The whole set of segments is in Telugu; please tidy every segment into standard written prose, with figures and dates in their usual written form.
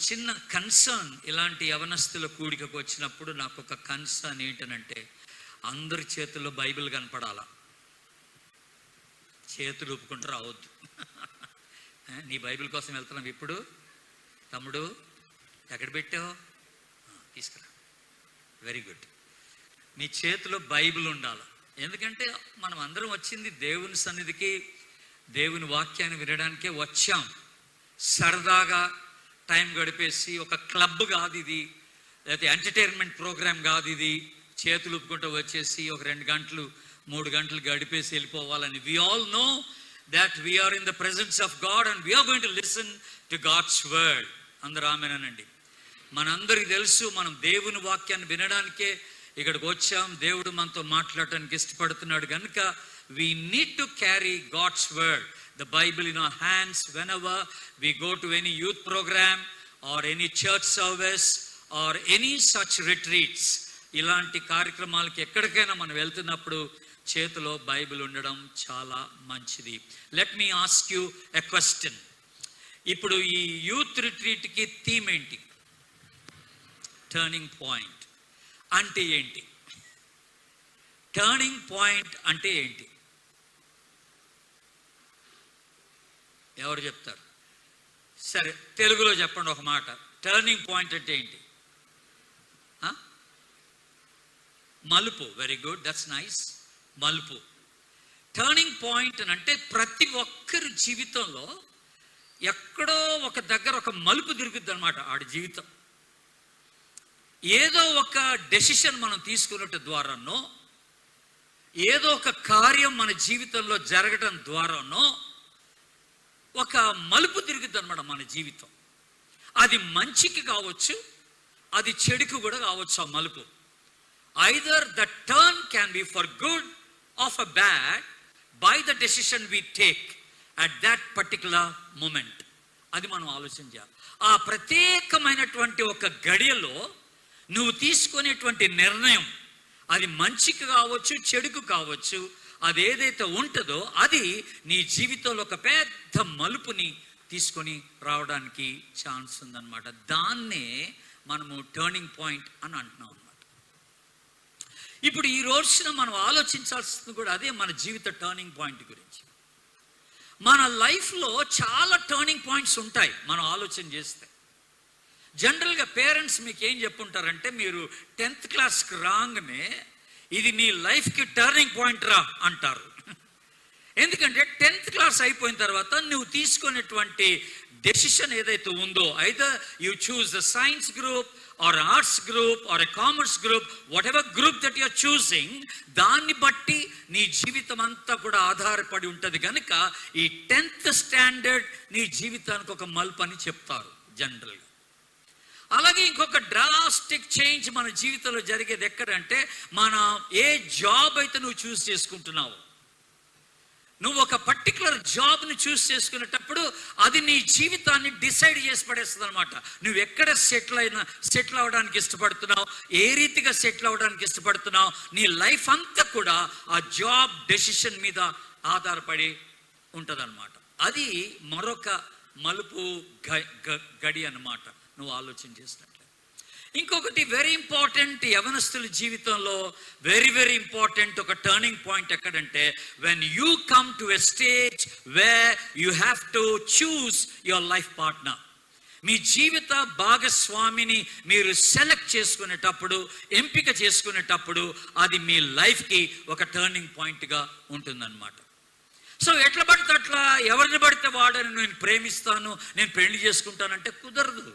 చిన్న కన్సర్న్, ఇలాంటి యవనస్తుల కూడికకు వచ్చినప్పుడు నాకు ఒక కన్సర్న్ ఏంటనంటే, అందరి చేతుల్లో బైబిల్ కనపడాలా. చేతులు ఊపుకుంటూ రావద్దు. నీ బైబిల్ కోసం వెళ్తున్నావు ఇప్పుడు, తమ్ముడు ఎక్కడ పెట్టావు, తీసుకురా. Very good. నీ చేతిలో బైబిల్ ఉండాలి. ఎందుకంటే మనం అందరం వచ్చింది దేవుని సన్నిధికి, దేవుని వాక్యాన్ని వినడానికే వచ్చాం. సరదాగా టైం గడిపేసి, ఒక క్లబ్ కాదు ఇది, లేకపోతే ఎంటర్టైన్మెంట్ ప్రోగ్రామ్ కాదు ఇది. చేతులు ఊపుకుంటూ వచ్చేసి ఒక 2 గంటలు 3 గంటలు గడిపేసి వెళ్ళిపోవాలని. We all know that we are in the presence of God and we are going to listen to God's word. అందరూ ఆమేనండి. మనందరికీ తెలుసు, మనం దేవుని వాక్యాన్ని వినడానికే ఇక్కడికి వచ్చాం. దేవుడు మనతో మాట్లాడటానికి ఇష్టపడుతున్నాడు కనుక we need to carry God's word, the Bible in our hands whenever we go to any youth program or any church service or any such retreats. ఇలాంటి కార్యక్రమాలకి ఎక్కడికైనా మనం వెళ్తున్నప్పుడు చేతిలో బైబిల్ ఉండడం చాలా మంచిది. Let me ask you a question. ఇప్పుడు ఈ యూత్ రిట్రీట్కి థీమ్ ఏంటి? టర్నింగ్ పాయింట్ అంటే ఏంటి? టర్నింగ్ పాయింట్ అంటే ఏంటి? ఎవరు చెప్తారు? సరే, తెలుగులో చెప్పండి ఒక మాట. టర్నింగ్ పాయింట్ అంటే ఏంటి? మలుపు. Very good, that's nice. మలుపు. టర్నింగ్ పాయింట్ అని అంటే ప్రతి ఒక్కరి జీవితంలో ఎక్కడో ఒక దగ్గర ఒక మలుపు దొరుకుద్ది అనమాట. ఆడి జీవితం ఏదో ఒక డెసిషన్ మనం తీసుకున్నట్టు ద్వారానో, ఏదో ఒక కార్యం మన జీవితంలో జరగడం ద్వారానో ఒక మలుపు తిరుగుద్ది అనమాట మన జీవితం. అది మంచికి కావచ్చు, అది చెడుకు కూడా కావచ్చు. ఆ మలుపు either the turn can be for good or for bad by the decision we take at that particular moment. అది మనం ఆలోచించాలి. ఆ ప్రత్యేకమైనటువంటి ఒక గడియలో నువ్వు తీసుకునేటువంటి నిర్ణయం, అది మంచికి కావచ్చు, చెడుకు కావచ్చు, అది ఏదైతే ఉంటుందో అది నీ జీవితంలో ఒక పెద్ద మలుపుని తీసుకొని రావడానికి ఛాన్స్ ఉందన్నమాట. దాన్నే మనము టర్నింగ్ పాయింట్ అని అంటున్నాం. ఇప్పుడు ఈ రోజున మనం ఆలోచించాల్సింది కూడా అదే, మన జీవిత టర్నింగ్ పాయింట్ గురించి. మన లైఫ్లో చాలా టర్నింగ్ పాయింట్స్ ఉంటాయి మనం ఆలోచన చేస్తే. జనరల్గా పేరెంట్స్ మీకు ఏం చెప్పుంటారంటే, మీరు 10th క్లాస్కి రాగానే ఇది నీ లైఫ్కి టర్నింగ్ పాయింట్ రా అంటారు. ఎందుకంటే 10th క్లాస్ అయిపోయిన తర్వాత నువ్వు తీసుకునేటువంటి డెసిషన్ ఏదైతే ఉందో, either you choose the science group or arts group or a commerce group, whatever group that you are choosing, దాన్ని బట్టి నీ జీవితం అంతా కూడా ఆధారపడి ఉంటుంది. కనుక ఈ 10th స్టాండర్డ్ నీ జీవితానికి ఒక మలుపు అని చెప్తారు జనరల్గా. అలాగే ఇంకొక డ్రాస్టిక్ చేంజ్ మన జీవితంలో జరిగేది ఎక్కడంటే, మన ఏ జాబ్ అయితే నువ్వు చూస్ చేసుకుంటున్నావు, నువ్వు ఒక పర్టికులర్ జాబ్ని చూస్ చేసుకునేటప్పుడు అది నీ జీవితాన్ని డిసైడ్ చేసి పడేస్తుంది అనమాట. నువ్వు ఎక్కడ సెటిల్ అవ్వడానికి ఇష్టపడుతున్నావు, ఏ రీతిగా సెటిల్ అవ్వడానికి ఇష్టపడుతున్నావు, నీ లైఫ్ అంతా కూడా ఆ జాబ్ డెసిషన్ మీద ఆధారపడి ఉంటుంది అనమాట. అది మరొక మలుపు గడి అన్నమాట నువ్వు ఆలోచన చేసినట్లే. ఇంకొకటి వెరీ ఇంపార్టెంట్ యవనస్తుల జీవితంలో, వెరీ వెరీ ఇంపార్టెంట్ ఒక టర్నింగ్ పాయింట్ ఎక్కడంటే, when you come to a stage where you have to choose your life partner. మీ జీవిత భాగస్వామిని మీరు సెలెక్ట్ చేసుకునేటప్పుడు, ఎంపిక చేసుకునేటప్పుడు అది మీ లైఫ్కి ఒక టర్నింగ్ పాయింట్గా ఉంటుందన్నమాట. సో ఎట్లా పడితే అట్లా ఎవరిని పడితే వాడని నేను ప్రేమిస్తాను, నేను పెళ్లి చేసుకుంటానంటే కుదరదు.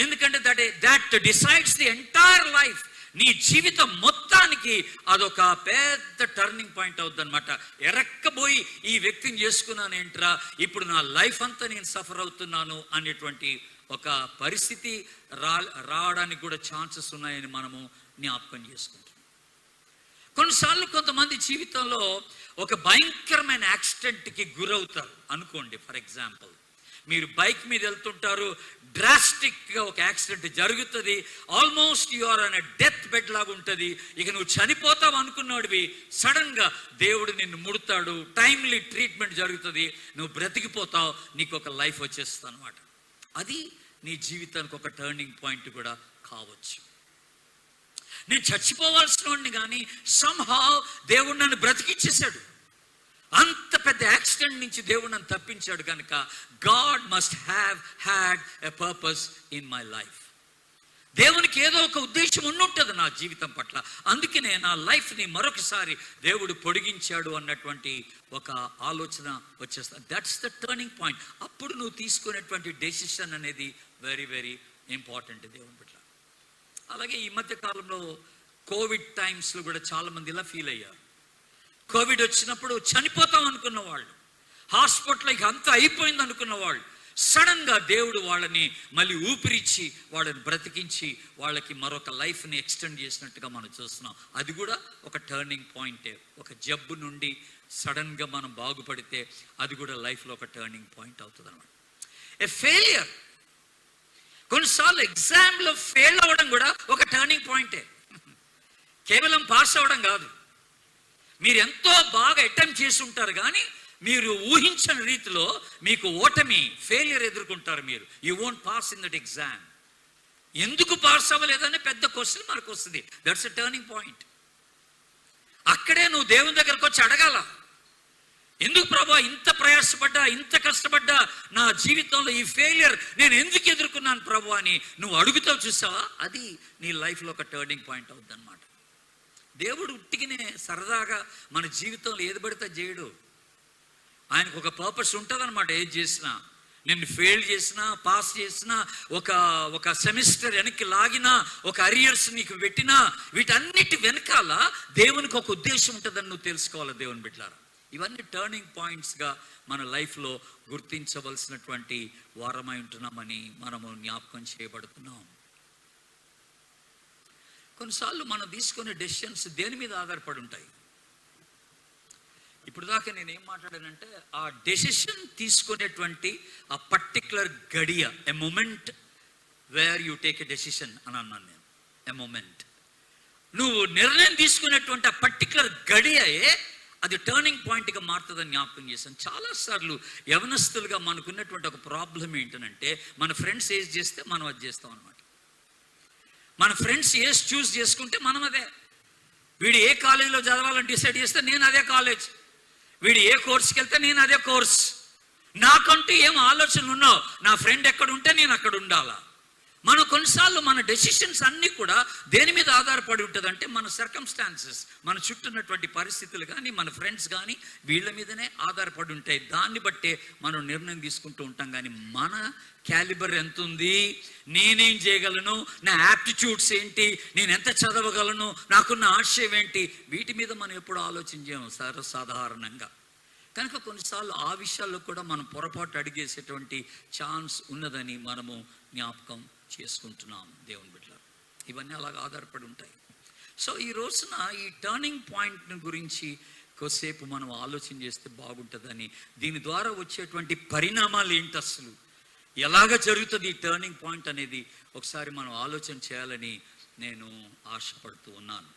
ఎందుకంటే that decides the entire life. నీ జీవితం మొత్తానికి అదొక పెద్ద టర్నింగ్ పాయింట్ అవుద్ది అనమాట. ఎరక్కబోయి ఈ వ్యక్తిని చేసుకున్నాను ఏంట్రా, ఇప్పుడు నా లైఫ్ అంతా నేను సఫర్ అవుతున్నాను అనేటువంటి ఒక పరిస్థితి రావడానికి కూడా ఛాన్సెస్ ఉన్నాయని మనము జ్ఞాపకం చేసుకుంటున్నాం. కొన్నిసార్లు కొంతమంది జీవితంలో ఒక భయంకరమైన యాక్సిడెంట్కి గురవుతారు అనుకోండి. ఫర్ ఎగ్జాంపుల్, మీరు బైక్ మీద వెళ్తుంటారు, డ్రాస్టిక్గా ఒక యాక్సిడెంట్ జరుగుతుంది, almost you are on a death bed లాగా ఉంటుంది. ఇక నువ్వు చనిపోతావు అనుకున్నాడువి, సడన్గా దేవుడు నిన్ను ముడతాడు, టైమ్లీ ట్రీట్మెంట్ జరుగుతుంది, నువ్వు బ్రతికిపోతావు, నీకు ఒక లైఫ్ వచ్చేస్తుంది అనమాట. అది నీ జీవితానికి ఒక టర్నింగ్ పాయింట్ కూడా కావచ్చు. నేను చచ్చిపోవాల్సిన వాడిని కానీ సమ్హౌ దేవుడు నన్ను బ్రతికించేశాడు. అంత పెద్ద యాక్సిడెంట్ నుంచి దేవుడు నన్ను తప్పించాడు కనుక God must have had a purpose in my life. దేవునికి ఏదో ఒక ఉద్దేశం ఉండుంటుంది నా జీవితం పట్ల. అందుకనే నా లైఫ్ని మరొకసారి దేవుడు పొడిగించాడు అన్నటువంటి ఒక ఆలోచన వచ్చేస్తా. That's the turning point. అప్పుడు నువ్వు తీసుకునేటువంటి డెసిషన్ అనేది వెరీ వెరీ ఇంపార్టెంట్ దేవుని పట్ల. అలాగే ఈ మధ్య కాలంలో కోవిడ్ టైమ్స్లో కూడా చాలామంది ఇలా ఫీల్ అయ్యారు. కోవిడ్ వచ్చినప్పుడు చనిపోతాం అనుకున్న వాళ్ళు, హాస్పిటల్కి అంతా అయిపోయింది అనుకున్న వాళ్ళు, సడన్గా దేవుడు వాళ్ళని మళ్ళీ ఊపిరిచ్చి వాళ్ళని బ్రతికించి వాళ్ళకి మరొక లైఫ్ని ఎక్స్టెండ్ చేసినట్టుగా మనం చూస్తున్నాం. అది కూడా ఒక టర్నింగ్ పాయింటే. ఒక జబ్బు నుండి సడన్గా మనం బాగుపడితే అది కూడా లైఫ్లో ఒక టర్నింగ్ పాయింట్ అవుతుంది అన్నమాట. ఏ ఫెయిలియర్, కొన్నిసార్లు ఎగ్జామ్లో ఫెయిల్ అవ్వడం కూడా ఒక టర్నింగ్ పాయింటే. కేవలం పాస్ అవ్వడం కాదు. మీరు ఎంతో బాగా అటెంప్ట్ చేసి ఉంటారు కానీ మీరు ఊహించని రీతిలో మీకు ఓటమి, ఫెయిలియర్ ఎదుర్కొంటారు. మీరు you won't pass in that exam. ఎందుకు పాస్ అవ్వలేదని పెద్ద క్వశ్చన్ మనకు వస్తుంది. That's a turning point. అక్కడే నువ్వు దేవుని దగ్గరకు వచ్చి అడగాల, ఎందుకు ప్రభా ఇంత ప్రయాసపడ్డా, ఇంత కష్టపడ్డా, నా జీవితంలో ఈ ఫెయిలియర్ నేను ఎందుకు ఎదుర్కొన్నాను ప్రభు అని నువ్వు అడుగుతావు. చూసావా, అది నీ లైఫ్లో ఒక టర్నింగ్ పాయింట్ అవుద్ది అన్నమాట. దేవుడు ఉట్టికినే సరదాగా మన జీవితంలో ఏది పడితే చేయడు. ఆయనకు ఒక పర్పస్ ఉంటుంది అనమాట. ఏది చేసినా, నేను ఫెయిల్ చేసినా, పాస్ చేసినా, ఒక సెమిస్టర్ వెనక్కి లాగినా, ఒక అరియర్స్ నీకు పెట్టినా, వీటన్నిటి వెనకాల దేవునికి ఒక ఉద్దేశం ఉంటుందని నువ్వు తెలుసుకోవాలి దేవుని బిడ్డలారా. ఇవన్నీ టర్నింగ్ పాయింట్స్గా మన లైఫ్లో గుర్తించవలసినటువంటి వారమై ఉంటున్నామని మనము జ్ఞాపకం చేయబడుతున్నాం. కొన్నిసార్లు మనం తీసుకునే డెసిషన్స్ దేని మీద ఆధారపడి ఉంటాయి. ఇప్పుడు దాకా నేను ఏం మాట్లాడానంటే ఆ డెసిషన్ తీసుకునేటువంటి ఆ పర్టిక్యులర్ గడియ, a moment where you take a decision అని అన్నాను నేను. ఎ మొమెంట్, నువ్వు నిర్ణయం తీసుకునేటువంటి ఆ పర్టిక్యులర్ గడియే అది టర్నింగ్ పాయింట్గా మారుతుందని జ్ఞాపకం చేశాను. చాలాసార్లు యవనస్తులుగా మనకున్నటువంటి ఒక ప్రాబ్లం ఏంటంటే మన ఫ్రెండ్స్ ఏజ్ చేస్తే మనం అది చేస్తాం అనమాట. మన ఫ్రెండ్స్ ఏజ్ చూస్ చేసుకుంటే మనం అదే. వీడు ఏ కాలేజీలో చదవాలని డిసైడ్ చేస్తే నేను అదే కాలేజ్, వీడు ఏ కోర్స్కి వెళ్తే నేను అదే కోర్స్. నాకంటూ ఏం ఆలోచనలు ఉన్నావు, నా ఫ్రెండ్ ఎక్కడ ఉంటే నేను అక్కడ ఉండాలా. మనం కొన్నిసార్లు మన డెసిషన్స్ అన్నీ కూడా దేని మీద ఆధారపడి ఉంటుంది అంటే మన సర్కమ్స్టాన్సెస్, మన చుట్టూ ఉన్నటువంటి పరిస్థితులు కానీ, మన ఫ్రెండ్స్ కానీ, వీళ్ళ మీదనే ఆధారపడి ఉంటాయి. దాన్ని బట్టే మనం నిర్ణయం తీసుకుంటూ ఉంటాం. కానీ మన క్యాలిబర్ ఎంత ఉంది, నేనేం చేయగలను, నా యాప్టిట్యూడ్స్ ఏంటి, నేను ఎంత చదవగలను, నాకున్న ఆశయం ఏంటి, వీటి మీద మనం ఎప్పుడు ఆలోచించాము సర్వసాధారణంగా. కనుక కొన్నిసార్లు ఆ విషయాల్లో కూడా మనం పొరపాటు అడిగేసేటువంటి ఛాన్స్ ఉన్నదని మనము జ్ఞాపకం చేసుకుంటున్నాం దేవుని బిడ్డలారా. ఇవన్నీ అలాగ ఆధారపడి ఉంటాయి. సో ఈ రోజున ఈ టర్నింగ్ పాయింట్ గురించి కొద్దిసేపు మనం ఆలోచన చేస్తే బాగుంటుందని, దీని ద్వారా వచ్చేటువంటి పరిణామాలు ఏంటి, అసలు ఎలాగ జరుగుతుంది ఈ టర్నింగ్ పాయింట్ అనేది ఒకసారి మనం ఆలోచన చేయాలని నేను ఆశపడుతూ ఉన్నాను.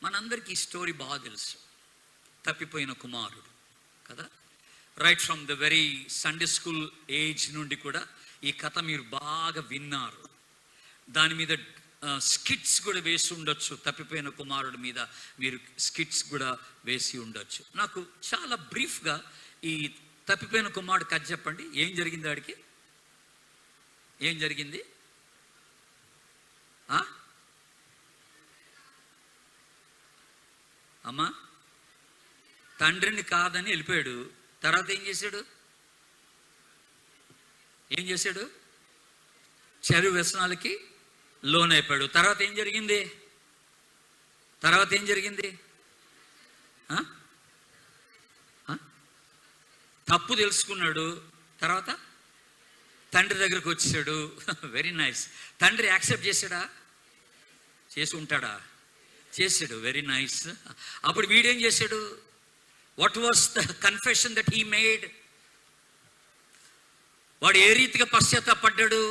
మనందరికీ ఈ స్టోరీ బాగా తెలుసు, తప్పిపోయిన కుమారుడు కదా. Right from the very Sunday school age నుండి కూడా ఈ కథ మీరు బాగా విన్నారు. దాని మీద స్కిట్స్ కూడా వేసి ఉండొచ్చు. తప్పిపోయిన కుమారుడు మీద మీరు స్కిట్స్ కూడా వేసి ఉండొచ్చు. నాకు చాలా బ్రీఫ్గా ఈ తప్పిపోయిన కుమారుడు కథ చెప్పండి. ఏం జరిగింది వాడికి? ఏం జరిగింది? అమ్మా, తండ్రిని కాదని వెళ్ళిపోయాడు. తర్వాత ఏం చేశాడు? చెరు వ్యసనాలకి లోనైపోయాడు. తర్వాత ఏం జరిగింది? తప్పు తెలుసుకున్నాడు. తర్వాత తండ్రి దగ్గరకు వచ్చాడు. Very nice. తండ్రి యాక్సెప్ట్ చేశాడా? చేసి ఉంటాడా? చేశాడు. Very nice. అప్పుడు వీడేం చేశాడు? What was the confession that he made? వాడు ఏ రీతిగా పశ్చాత్తాపడ్డాడు?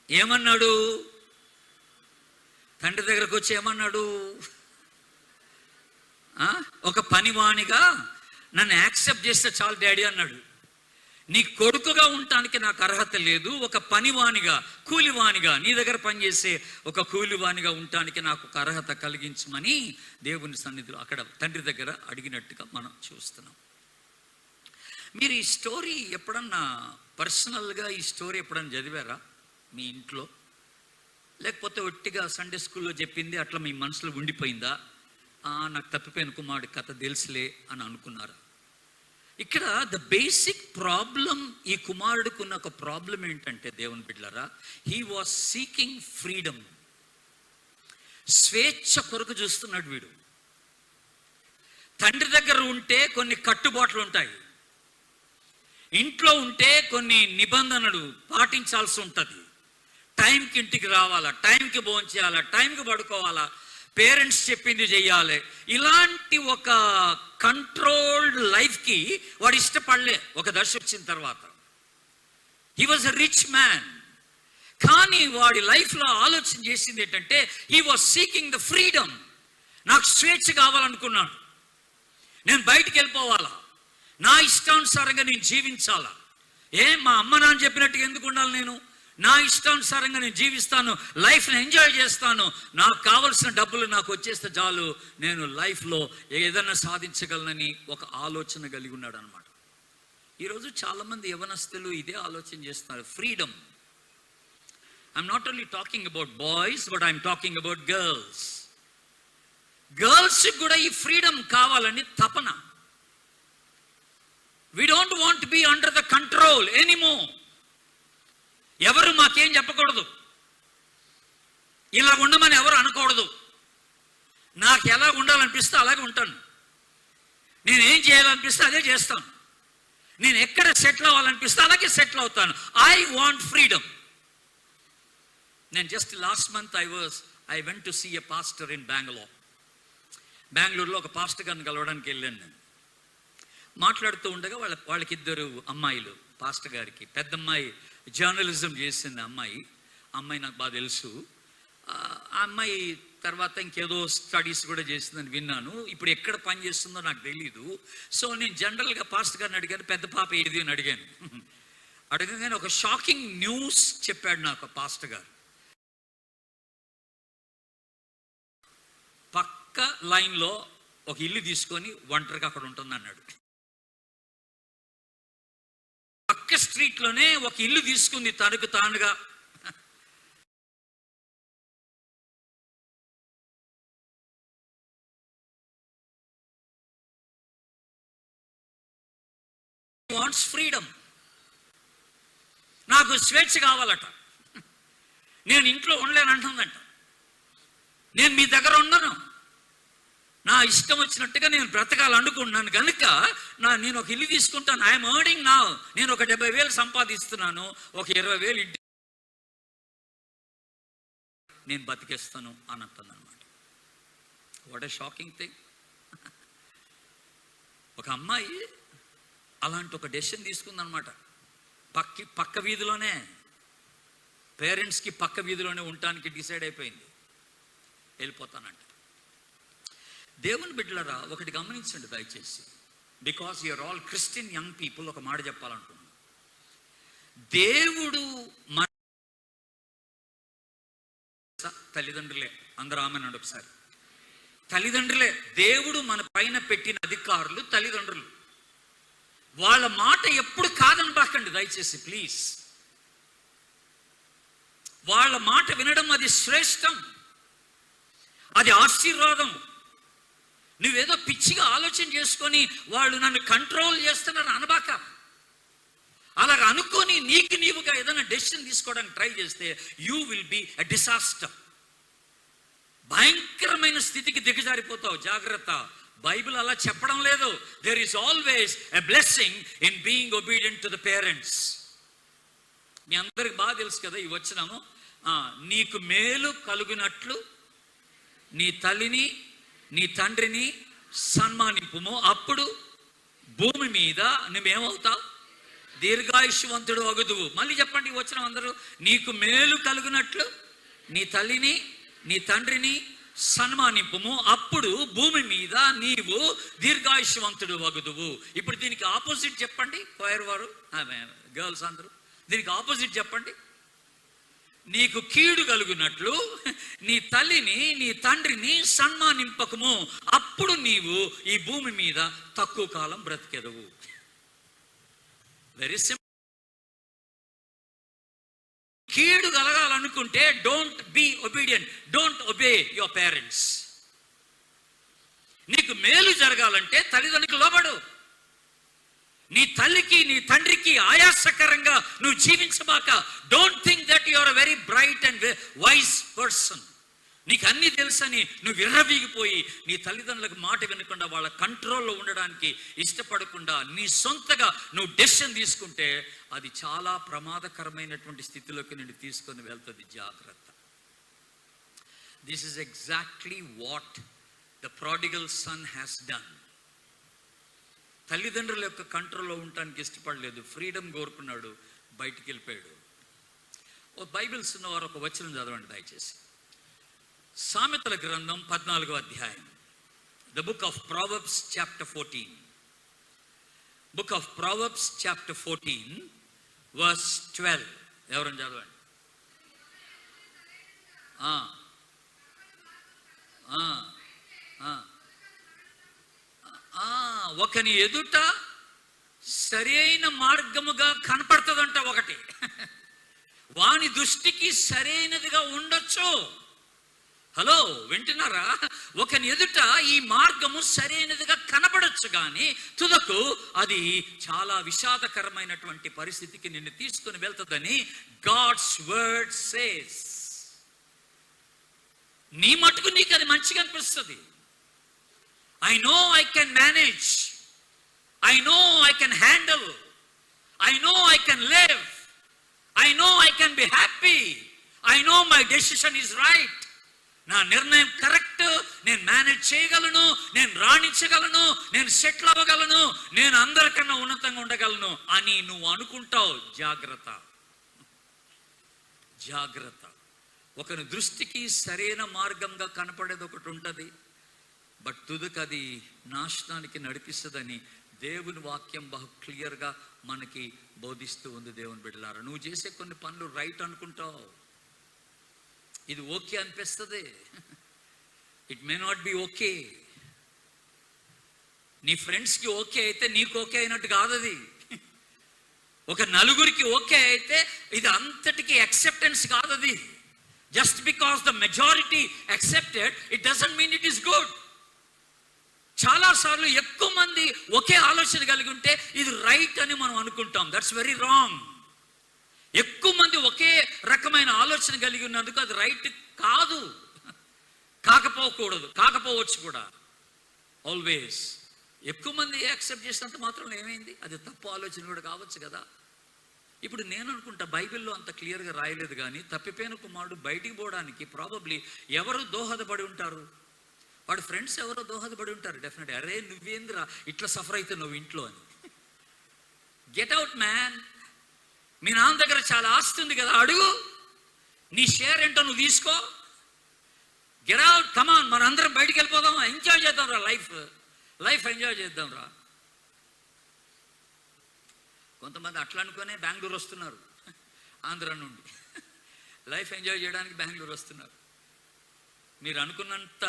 ఏమన్నాడు? తండ్రి దగ్గరకు వచ్చి ఏమన్నాడు? ఒక పనివాణిగా నన్ను యాక్సెప్ట్ చేస్తే చాలు డాడీ అన్నాడు. నీ కొడుకుగా ఉండటానికి నాకు అర్హత లేదు, ఒక పనివానిగా, కూలివానిగా, నీ దగ్గర పనిచేసే ఒక కూలివానిగా ఉండటానికి నాకు ఒక అర్హత కలిగించమని దేవుని సన్నిధిలో అక్కడ తండ్రి దగ్గర అడిగినట్టుగా మనం చూస్తున్నాం. మీరు ఈ స్టోరీ ఎప్పుడన్నా పర్సనల్గా ఈ స్టోరీ ఎప్పుడన్నా చదివారా మీ ఇంట్లో? లేకపోతే ఒట్టిగా సండే స్కూల్లో చెప్పింది అట్లా మీ మనసులో ఉండిపోయిందా? నాకు తప్పిపోయిన కుమారుడి కథ తెలుసులే అని అనుకున్నారా? ఇక్కడ ద బేసిక్ ప్రాబ్లం, ఈ కుమారుడికి ఉన్న ఒక ప్రాబ్లం ఏంటంటే దేవుని బిడ్డలారా, హీ వాజ్ సీకింగ్ ఫ్రీడమ్. స్వేచ్ఛ కొరకు చూస్తున్నాడు వీడు. తండ్రి దగ్గర ఉంటే కొన్ని కట్టుబాట్లు ఉంటాయి, ఇంట్లో ఉంటే కొన్ని నిబంధనలు పాటించాల్సి ఉంటుంది. టైంకి ఇంటికి రావాలా, టైంకి భోంచేయాలా, టైంకి పడుకోవాలా, పేరెంట్స్ చెప్పింది చెయ్యాలి. ఇలాంటి ఒక కంట్రోల్డ్ లైఫ్కి వాడు ఇష్టపడలే ఒక దశ వచ్చిన తర్వాత. He was a rich man, కానీ వాడి లైఫ్లో ఆలోచన చేసింది ఏంటంటే he was seeking the freedom. నాకు స్వేచ్ఛ కావాలనుకున్నాను, నేను బయటికి వెళ్ళిపోవాలా, నా ఇష్టానుసారంగా నేను జీవించాలా. మా అమ్మ నాన్న చెప్పినట్టుగా ఎందుకు ఉండాలి, నేను నా ఇష్టానుసారంగా నేను జీవిస్తాను, లైఫ్ని ఎంజాయ్ చేస్తాను, నాకు కావలసిన డబ్బులు నాకు వచ్చేస్తే చాలు, నేను లైఫ్లో ఏదైనా సాధించగలనని ఒక ఆలోచన కలిగి ఉన్నాడు అనమాట. ఈరోజు చాలామంది యవనస్తులు ఇదే ఆలోచన చేస్తున్నారు, freedom. I'm not only talking about boys, but I'm talking about girls. గర్ల్స్కి కూడా ఈ ఫ్రీడమ్ కావాలని తపన. We don't want to be under the control anymore. ఎవరు మాకేం చెప్పకూడదు, ఇలా ఉండమని ఎవరు అనకూడదు. నాకు ఎలా ఉండాలనిపిస్తే అలాగే ఉంటాను, నేనేం చేయాలనిపిస్తే అదే చేస్తాను, నేను ఎక్కడ సెటిల్ అవ్వాలనిపిస్తే అలాగే సెటిల్ అవుతాను. I want freedom. నేను just last month I went to see a pastor in బెంగళూరులో ఒక పాస్టర్ గారిని కలవడానికి వెళ్ళాను. నేను మాట్లాడుతూ ఉండగా వాళ్ళకి ఇద్దరు అమ్మాయిలు, పాస్టర్ గారికి పెద్ద అమ్మాయి జర్నలిజం చేసింది. అమ్మాయి నాకు బాగా తెలుసు. ఆ అమ్మాయి తర్వాత ఇంకేదో స్టడీస్ కూడా చేసిందని విన్నాను. ఇప్పుడు ఎక్కడ పని చేస్తుందో నాకు తెలీదు. సో నేను జనరల్గా పాస్టర్ గారిని అడిగాను, పెద్ద పాప ఏది అని అడిగాను. అడగగానే ఒక షాకింగ్ న్యూస్ చెప్పాడు నాకు పాస్టర్ గారు. పక్క లైన్లో ఒక ఇల్లు తీసుకొని ఒంటరిగా అక్కడ ఉంటుంది అన్నాడు. పక్క స్ట్రీట్లోనే ఒక ఇల్లు తీసుకుంది తనకు తానుగా. Wants freedom. నాకు స్వేచ్ఛ కావాలట, నేను ఇంట్లో ఉండలేను అంటుందంట. నేను మీ దగ్గర ఉండను, నా ఇష్టం వచ్చినట్టుగా నేను బ్రతకాలనుకుంటున్నాను కనుక నేను ఒక ఇల్లు తీసుకుంటాను. ఐఎమ్ ఎర్నింగ్ నా, నేను ఒక 70,000 సంపాదిస్తున్నాను, ఒక 20,000 ఇంటి నేను బతికేస్తాను అని అంటుంది అనమాట. What a shocking thing. ఒక అమ్మాయి అలాంటి ఒక డెసిషన్ తీసుకుందనమాట. పక్క వీధిలోనే, పేరెంట్స్కి పక్క వీధిలోనే ఉండటానికి డిసైడ్ అయిపోయింది, వెళ్ళిపోతానంట. దేవుని బిడ్డలారా, ఒకటి గమనించండి దయచేసి, because you are all Christian young people. ఒక మాట చెప్పాలనుకున్నాను. దేవుడు మన తల్లిదండ్రులే, అందరూ ఆమెనండి ఒకసారి. తల్లిదండ్రులే. దేవుడు మన పైన పెట్టిన అధికారులు తల్లిదండ్రులు. వాళ్ళ మాట ఎప్పుడు కాదనబాకండి దయచేసి ప్లీజ్. వాళ్ళ మాట వినడం అది శ్రేష్టం, అది ఆశీర్వాదం. నువ్వేదో పిచ్చిగా ఆలోచన చేసుకొని వాళ్ళు నన్ను కంట్రోల్ చేస్తున్నారు అనబాక. అలాగ అనుకొని నీవుగా ఏదైనా డెసిషన్ తీసుకోవడానికి ట్రై చేస్తే you will be a disaster. భయంకరమైన స్థితికి దిగజారిపోతావు, జాగ్రత్త. బైబిల్ అలా చెప్పడం లేదు. There is always a blessing in being obedient to the parents. మీ అందరికి బాగా తెలుసు కదా ఈ వచనము. నీకు మేలు కలుగునట్లు నీ తల్లిని నీ తండ్రిని సన్మానింపుము, అప్పుడు భూమి మీద నువ్వేమవుతావు, దీర్ఘాయుష్వంతుడు అగుదువు. మళ్ళీ చెప్పండి ఈ వచనం అందరూ. నీకు మేలు కలుగునట్లు నీ తల్లిని నీ తండ్రిని సన్మానింపుము, అప్పుడు భూమి మీద నీవు దీర్ఘాయుష్వంతుడు వగుదువు. ఇప్పుడు దీనికి ఆపోజిట్ చెప్పండి, క్వైర్ వారు, గర్ల్స్ అందరూ, దీనికి ఆపోజిట్ చెప్పండి. నీకు కీడు కలుగునట్లు నీ తల్లిని నీ తండ్రిని సన్మానింపకము, అప్పుడు నీవు ఈ భూమి మీద తక్కువ కాలం బ్రతికెదవు. Very simple. కీడు కలగాలనుకుంటే don't be obedient, don't obey your parents. నీకు మేలు జరగాలంటే తల్లిదండ్రులకు లోబడు. నీ తల్లికి నీ తండ్రికి ఆయాసకరంగా నువ్వు జీవించబాక. Don't think that you are a very bright and wise person. నీకు అన్ని తెలుసని నువ్వు విర్రవీగిపోయి నీ తల్లిదండ్రులకు మాట వినకుండా వాళ్ళ కంట్రోల్లో ఉండడానికి ఇష్టపడకుండా నీ సొంతగా నువ్వు డెసిషన్ తీసుకుంటే అది చాలా ప్రమాదకరమైనటువంటి స్థితిలోకి నేను తీసుకొని వెళ్తుంది. జాగ్రత్త. This is exactly what the prodigal sun has done. తల్లిదండ్రుల యొక్క కంట్రోల్లో ఉండటానికి ఇష్టపడలేదు, ఫ్రీడమ్ కోరుకున్నాడు, బయటికి వెళ్ళిపోయాడు. ఓ బైబిల్స్ ఉన్నవారు ఒక వచనం చదవండి దయచేసి. సామెతల గ్రంథం 14వ అధ్యాయం, the book of proverbs chapter 14. Book of proverbs chapter 14 verse 12. ఎవరని చదవండి. ఒకని ఎదుట సరి అయిన మార్గముగా కనపడుతుందంట ఒకటి. వాని దృష్టికి సరైనదిగా ఉండొచ్చు. హలో, వింటున్నారా? ఒకని ఎదుట ఈ మార్గము సరైనదిగా కనబడొచ్చు, కానీ తుదకు అది చాలా విషాదకరమైనటువంటి పరిస్థితికి నిన్ను తీసుకుని వెళ్తుందని గాడ్స్ వర్డ్ సేస్. నీ మటుకు నీకు అది మంచిగా అనిపిస్తుంది. I know I can manage. I know I can handle. I know I can live. I know I can be happy. I know my decision is right. నా నిర్ణయం కరెక్ట్, నేను మేనేజ్ చేయగలను, నేను రాణించగలను, నేను సెటిల్ అవ్వగలను, నేను అందరికన్నా ఉన్నతంగా ఉండగలను అని నువ్వు అనుకుంటావు. జాగ్రత్త, జాగ్రత్త. ఒకరి దృష్టికి సరైన మార్గంగా కనపడేది ఒకటి ఉంటుంది, బట్ తుదకు అది నాశనానికి నడిపిస్తుందని దేవుని వాక్యం బహు క్లియర్గా మనకి బోధిస్తూ ఉంది. దేవుని బిడ్డలారా, నువ్వు చేసే కొన్ని పనులు రైట్ అనుకుంటావు, ఇది ఓకే అనిపిస్తుంది, it may not be okay. నీ ఫ్రెండ్స్కి ఓకే అయితే నీకు ఓకే అయినట్టు కాదు అది. ఒక నలుగురికి ఓకే అయితే ఇది అంతటికి యాక్సెప్టెన్స్ కాదు అది. Just because the majority accepted it doesn't mean it is good. చాలాసార్లు ఎక్కువ మంది ఒకే ఆలోచన కలిగి ఉంటే ఇది రైట్ అని మనం అనుకుంటాం. That's very wrong. ఎక్కువ మంది ఒకే రకమైన ఆలోచన కలిగి ఉన్నందుకు అది రైట్ కాదు, కాకపోవచ్చు కూడా. ఆల్వేస్ ఎక్కువ మంది యాక్సెప్ట్ చేసినంత మాత్రం ఏమైంది, అది తప్పు ఆలోచన కూడా కావచ్చు కదా. ఇప్పుడు నేను అనుకుంటా బైబిల్లో అంత క్లియర్గా రాయలేదు, కానీ తప్పిపోయిన కుమారుడు బయటికి పోవడానికి ప్రాబబ్లీ ఎవరు దోహదపడి ఉంటారు? వాడు ఫ్రెండ్స్ ఎవరో దోహదపడి ఉంటారు డెఫినెట్గా. అరే నువ్వేంద్రా ఇట్లా సఫర్ అయితే నువ్వు ఇంట్లో అని. Get out man. మీ నాన్న దగ్గర చాలా ఆస్తి ఉంది కదా, అడుగు, నీ షేర్ ఏంటో నువ్వు తీసుకో. గెట్ అవుట్, కమాన్, మన అందరం బయటికి వెళ్ళిపోదాం, ఎంజాయ్ చేద్దాం రా, లైఫ్ ఎంజాయ్ చేద్దాం రా. కొంతమంది అట్లా అనుకునే బెంగళూరు వస్తున్నారు, ఆంధ్ర నుండి లైఫ్ ఎంజాయ్ చేయడానికి బెంగళూరు వస్తున్నారు. మీరు అనుకున్నంత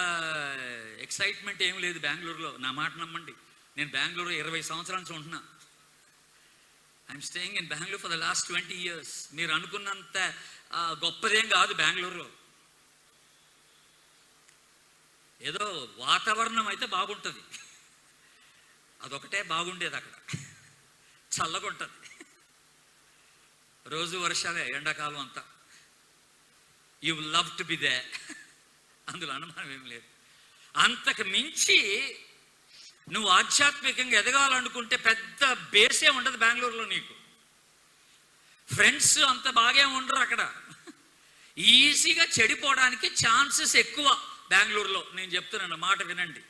ఎక్సైట్మెంట్ ఏం లేదు బెంగళూరులో. నా మాట నమ్మండి, నేను బెంగళూరు 20 సంవత్సరాల నుంచి ఉంటున్నా. I'm staying in Bengaluru for the last 20 years. మీరు అనుకున్నంత గొప్పదేం కాదు బెంగళూరులో. ఏదో వాతావరణం అయితే బాగుంటుంది, అదొకటే బాగుండేది అక్కడ, చల్లగా ఉంటుంది. రోజు వర్షాలే ఎండాకాలం అంతా. You love to be there, అందులో అనుమానం ఏం లేదు. అంతకు మించి నువ్వు ఆధ్యాత్మికంగా ఎదగాలనుకుంటే పెద్ద బేసే ఉండదు బెంగళూరులో. నీకు ఫ్రెండ్స్ అంత బాగా ఉండరు అక్కడ. ఈజీగా చెడిపోవడానికి ఛాన్సెస్ ఎక్కువ బెంగళూరులో. నేను చెప్తున్నాను, మాట వినండి.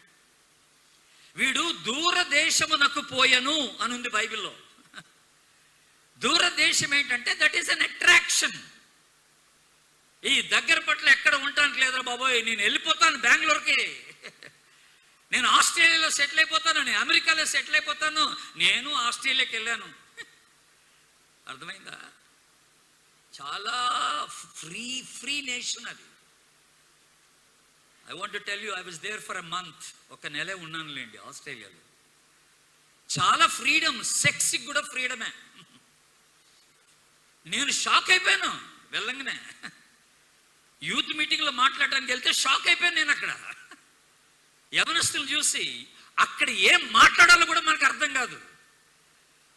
వీడు దూరదేశమునకు పోయెను అని ఉంది బైబిల్లో. దూరదేశం ఏంటంటే దట్ ఈస్ అన్ అట్రాక్షన్. ఈ దగ్గర పట్ల ఎక్కడ ఉండటానికి లేదురా బాబోయ్, నేను వెళ్ళిపోతాను బెంగళూరుకి, నేను ఆస్ట్రేలియాలో సెటిల్ అయిపోతాను, నేను అమెరికాలో సెటిల్ అయిపోతాను. నేను ఆస్ట్రేలియాకి వెళ్ళాను. అర్థమైందా? చాలా ఫ్రీ నేషన్ అది. I want to tell you, I was there for a month. ఒక నెలే ఉన్నానులేండి ఆస్ట్రేలియాలో. చాలా ఫ్రీడమ్, సెక్స్కి కూడా ఫ్రీడమే. నేను షాక్ అయిపోయాను వెళ్ళంగానే. యూత్ మీటింగ్లో మాట్లాడడానికి వెళ్తే షాక్ అయిపోయాను నేను. అక్కడ యవనస్తులు చూసి అక్కడ ఏం మాట్లాడాలో కూడా మనకు అర్థం కాదు.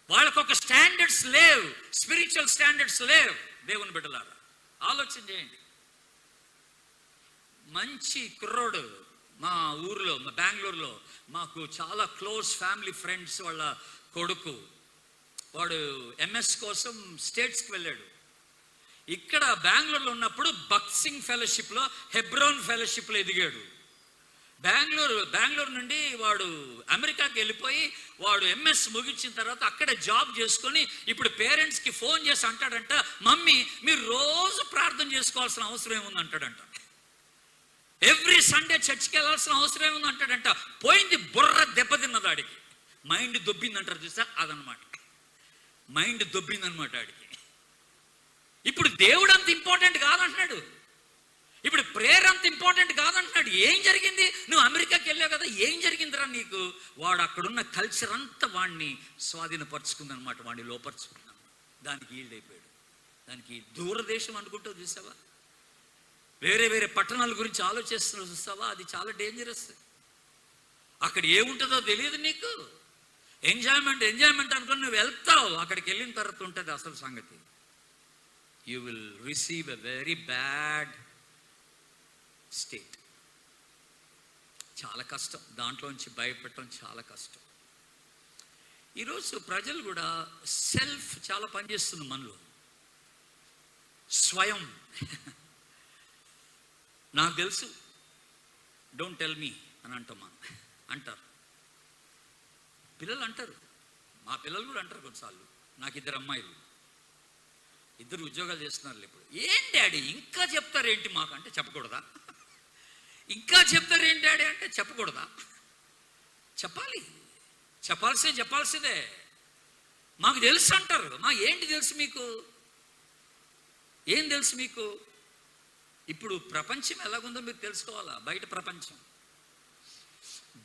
వాళ్ళకు ఒక స్టాండర్డ్స్ లేవు, స్పిరిచువల్ స్టాండర్డ్స్ లేవు. దేవుని బిడ్డలారా ఆలోచన చేయండి. మంచి కుర్రోడు మా ఊర్లో, మా బెంగళూరులో మాకు చాలా క్లోజ్ ఫ్యామిలీ ఫ్రెండ్స్ వాళ్ళ కొడుకు, వాడు ఎంఎస్ కోసం స్టేట్స్కి వెళ్ళాడు. ఇక్కడ బెంగళూరులో ఉన్నప్పుడు బక్సింగ్ ఫెలోషిప్లో, హెబ్రోన్ ఫెలోషిప్లో ఎదిగాడు. బెంగళూరు నుండి వాడు అమెరికాకి వెళ్ళిపోయి వాడు ఎంఎస్ ముగించిన తర్వాత అక్కడే జాబ్ చేసుకొని ఇప్పుడు పేరెంట్స్కి ఫోన్ చేసి అంటాడంట, మమ్మీ మీరు రోజు ప్రార్థన చేసుకోవాల్సిన అవసరం ఏముంది అంటాడంట. ఎవ్రీ సండే చర్చ్కి వెళ్ళాల్సిన అవసరం ఏముంది అంటాడంట. పోయింది బుర్ర దెబ్బతిన్నది ఆడికి, మైండ్ దొబ్బింది అంటారు చూసా, అదనమాట. మైండ్ దొబ్బిందనమాట ఆడికి. ఇప్పుడు దేవుడు అంత ఇంపార్టెంట్ కాదంటున్నాడు, ఇప్పుడు ప్రేయర్ అంత ఇంపార్టెంట్ కాదంటున్నాడు. ఏం జరిగింది? నువ్వు అమెరికాకి వెళ్ళావు కదా, ఏం జరిగిందిరా నీకు? వాడు అక్కడున్న కల్చర్ అంతా వాడిని స్వాధీనపరుచుకుందనమాట, వాడిని లోపరుచుకుందన్నమాట. దానికి ఈల్డ్ అయిపోయాడు. దానికి దూరదేశం అనుకుంటూ చూసావా, వేరే వేరే పట్టణాల గురించి ఆలోచిస్తున్నావు చూస్తావా, అది చాలా డేంజరస్. అక్కడ ఏముంటుందో తెలియదు నీకు. ఎంజాయ్మెంట్ అనుకుని నువ్వు వెళ్తావు, అక్కడికి వెళ్ళిన తర్వాత ఉంటుంది అసలు సంగతి. You will receive a very bad state. చాలా కష్టం, దాంట్లోంచి భయపెట్టడం చాలా కష్టం. ఈరోజు ప్రజలు కూడా సెల్ఫ్ చాలా పనిచేస్తుంది మనలో. స్వయం నాకు తెలుసు, డోంట్ టెల్ మీ అని అంటాం మనం, అంటారు పిల్లలు, అంటారు. మా పిల్లలు కూడా అంటారు కొన్నిసార్లు. నాకు 2 అమ్మాయిలు, 2 ఉద్యోగాలు చేస్తున్నారు ఇప్పుడు. ఏం డాడీ ఇంకా చెప్తారేంటి మాకు అంటే చెప్పకూడదా? ఇంకా చెప్తారేంటి డాడీ అంటే చెప్పకూడదా? చెప్పాలి, చెప్పాల్సిందే. మాకు తెలుసు అంటారు. ఏంటి తెలుసు మీకు? ఏం తెలుసు మీకు? ఇప్పుడు ప్రపంచం ఎలాగుందో మీరు తెలుసుకోవాలా. బయట ప్రపంచం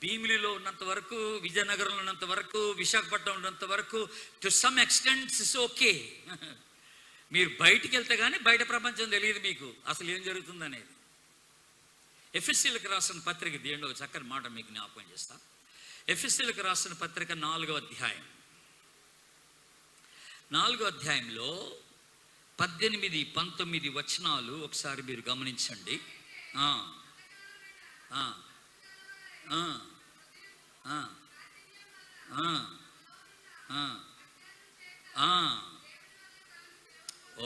భీమిలిలో ఉన్నంత వరకు, విజయనగరంలో ఉన్నంత వరకు, విశాఖపట్నం ఉన్నంత వరకు to some extent is okay. మీరు బయటికి వెళ్తే కానీ బయట ప్రపంచం తెలియదు మీకు అసలు ఏం జరుగుతుందనేది. ఎఫెసీయులకు రాసిన పత్రిక దీంట్లో ఒక చక్కని మాట మీకు జ్ఞాపకం చేస్తా. ఎఫెసీయులకు రాసిన పత్రిక 4వ అధ్యాయం, 4వ అధ్యాయంలో 18, 19 వచనాలు ఒకసారి మీరు గమనించండి.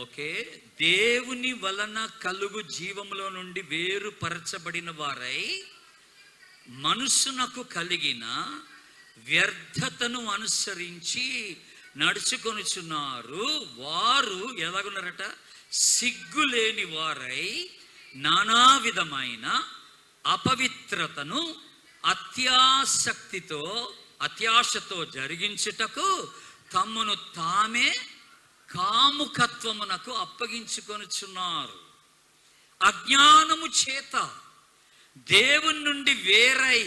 ఓకే. దేవుని వలన కలుగు జీవములో నుండి వేరుపరచబడిన వారై మనుషునకు కలిగిన వ్యర్థతను అనుసరించి నడుచుకొనుచున్నారు. వారు ఎలాగున్నారట? సిగ్గులేని వారై నానా విధమైన అపవిత్రతను అత్యాశతో జరిగించుటకు తమ్మును తామే కాముకత్వమునకు అప్పగించుకొనుచున్నారు. అజ్ఞానము చేత దేవుని నుండి వేరై.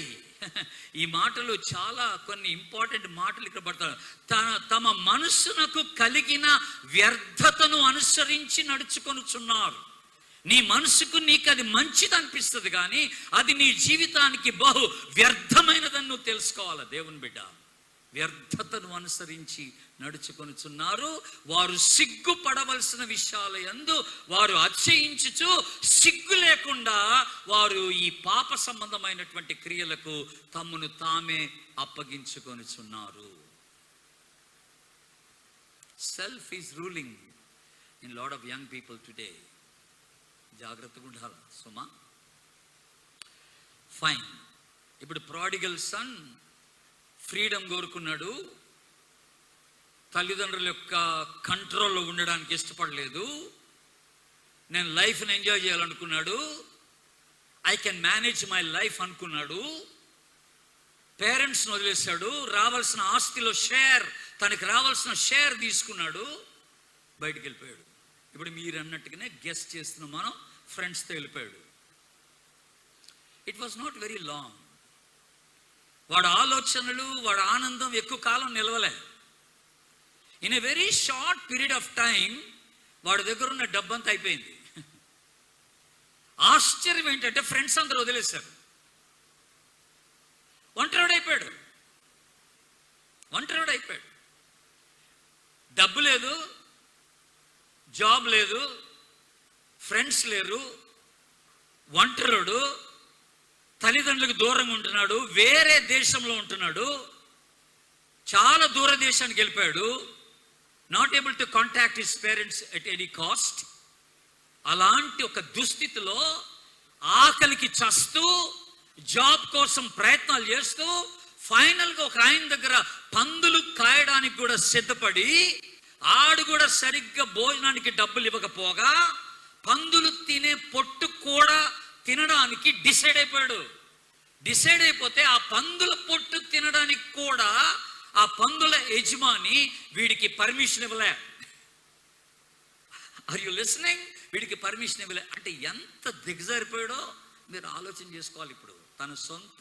ఈ మాటలు చాలా కొన్ని ఇంపార్టెంట్ మాటలు ఇక్కడ పడతారు. తమ మనస్సునకు కలిగిన వ్యర్థతను అనుసరించి నడుచుకొనుచున్నారు. నీ మనసుకు నీకు అది మంచిది అనిపిస్తుంది కానీ అది నీ జీవితానికి బహు వ్యర్థమైనదని నువ్వు తెలుసుకోవాలి. దేవుని బిడ్డ, వ్యర్థతను అనుసరించి నడుచుకొనుచున్నారు. వారు సిగ్గుపడవలసిన విషయాల యందు వారు అతిశయించుచు సిగ్గు లేకుండా వారు ఈ పాప సంబంధమైనటువంటి క్రియలకు తమ్మును తామే అప్పగించుకొనుచున్నారు. Self is ruling in lot of young people today. జాగ్రత్తగా ఉండాలి సుమా. ఫైన్. ఇప్పుడు ప్రాడిగల్ సన్ ఫ్రీడమ్ కోరుకున్నాడు. తల్లిదండ్రుల యొక్క కంట్రోల్లో ఉండడానికి ఇష్టపడలేదు. నేను లైఫ్ని ఎంజాయ్ చేయాలనుకున్నాడు. I can manage my life అనుకున్నాడు. పేరెంట్స్ని వదిలేశాడు. రావాల్సిన ఆస్తిలో తనకి రావాల్సిన షేర్ తీసుకున్నాడు. బయటికి వెళ్ళిపోయాడు. ఇప్పుడు మీరు అన్నట్టుగానే గెస్ట్ చేస్తున్న మనం ఫ్రెండ్స్తో వెళ్ళిపోయాడు. It was not very long. వాడు ఆలోచనలు, వాడు ఆనందం ఎక్కువ కాలం నిలవలే. In a very short period of time వాడి దగ్గర ఉన్న డబ్బంతా అయిపోయింది. ఆశ్చర్యం ఏంటంటే ఫ్రెండ్స్ అందరూ వదిలేశారు. ఒంటరివాడైపోయాడు. డబ్బు లేదు, జాబ్ లేదు, ఫ్రెండ్స్ లేరు, ఒంటరుడు, తల్లిదండ్రులకు దూరంగా ఉంటున్నాడు, వేరే దేశంలో ఉంటున్నాడు, చాలా దూర దేశానికి వెళ్ళిపోయాడు. Not able to contact his parents at any cost. అలాంటి ఒక దుస్థితిలో ఆకలికి చస్తూ, జాబ్ కోసం ప్రయత్నాలు చేస్తూ, ఫైనల్గా ఒక ఆయన దగ్గర పందులు కాయడానికి కూడా సిద్ధపడి, ఆడు కూడా సరిగ్గా భోజనానికి డబ్బులు ఇవ్వకపోగా పందులు తినే పొట్టు కూడా తినడానికి డిసైడ్ అయిపోతే ఆ పందుల పొట్టు తినడానికి కూడా ఆ పందుల యజమాని వీడికి పర్మిషన్ ఇవ్వలే. Are you listening? వీడికి పర్మిషన్ ఇవ్వలే. అంటే ఎంత దిగజారిపోయాడో మీరు ఆలోచన చేసుకోవాలి. ఇప్పుడు తన సొంత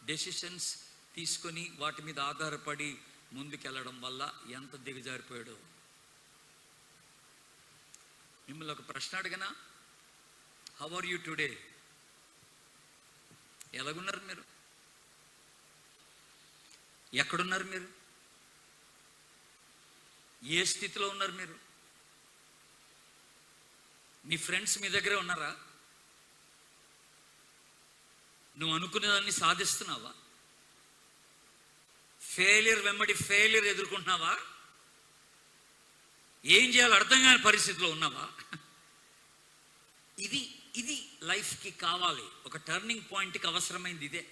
డెసిషన్స్ తీసుకొని వాటి మీద ఆధారపడి ముందుకెళ్ళడం వల్ల ఎంత దిగజారిపోయాడో. మిమ్మల్ని ఒక ప్రశ్న అడిగినా, హౌ ఆర్ యూ టుడే? ఎలాగున్నారు మీరు? ఎక్కడున్నారు మీరు? ఏ స్థితిలో ఉన్నారు మీరు? మీ ఫ్రెండ్స్ మీ దగ్గరే ఉన్నారా? నువ్వు అనుకునేదాన్ని సాధిస్తున్నావా? ఫెయిలియర్ వెంబడి ఫెయిలియర్ ఎదుర్కొంటున్నావా? ఏం చేయాలో అర్థం కాని పరిస్థితిలో ఉన్నావా? ఇది లైఫ్కి కావాలి. ఒక టర్నింగ్ పాయింట్కి అవసరమైంది ఇదే.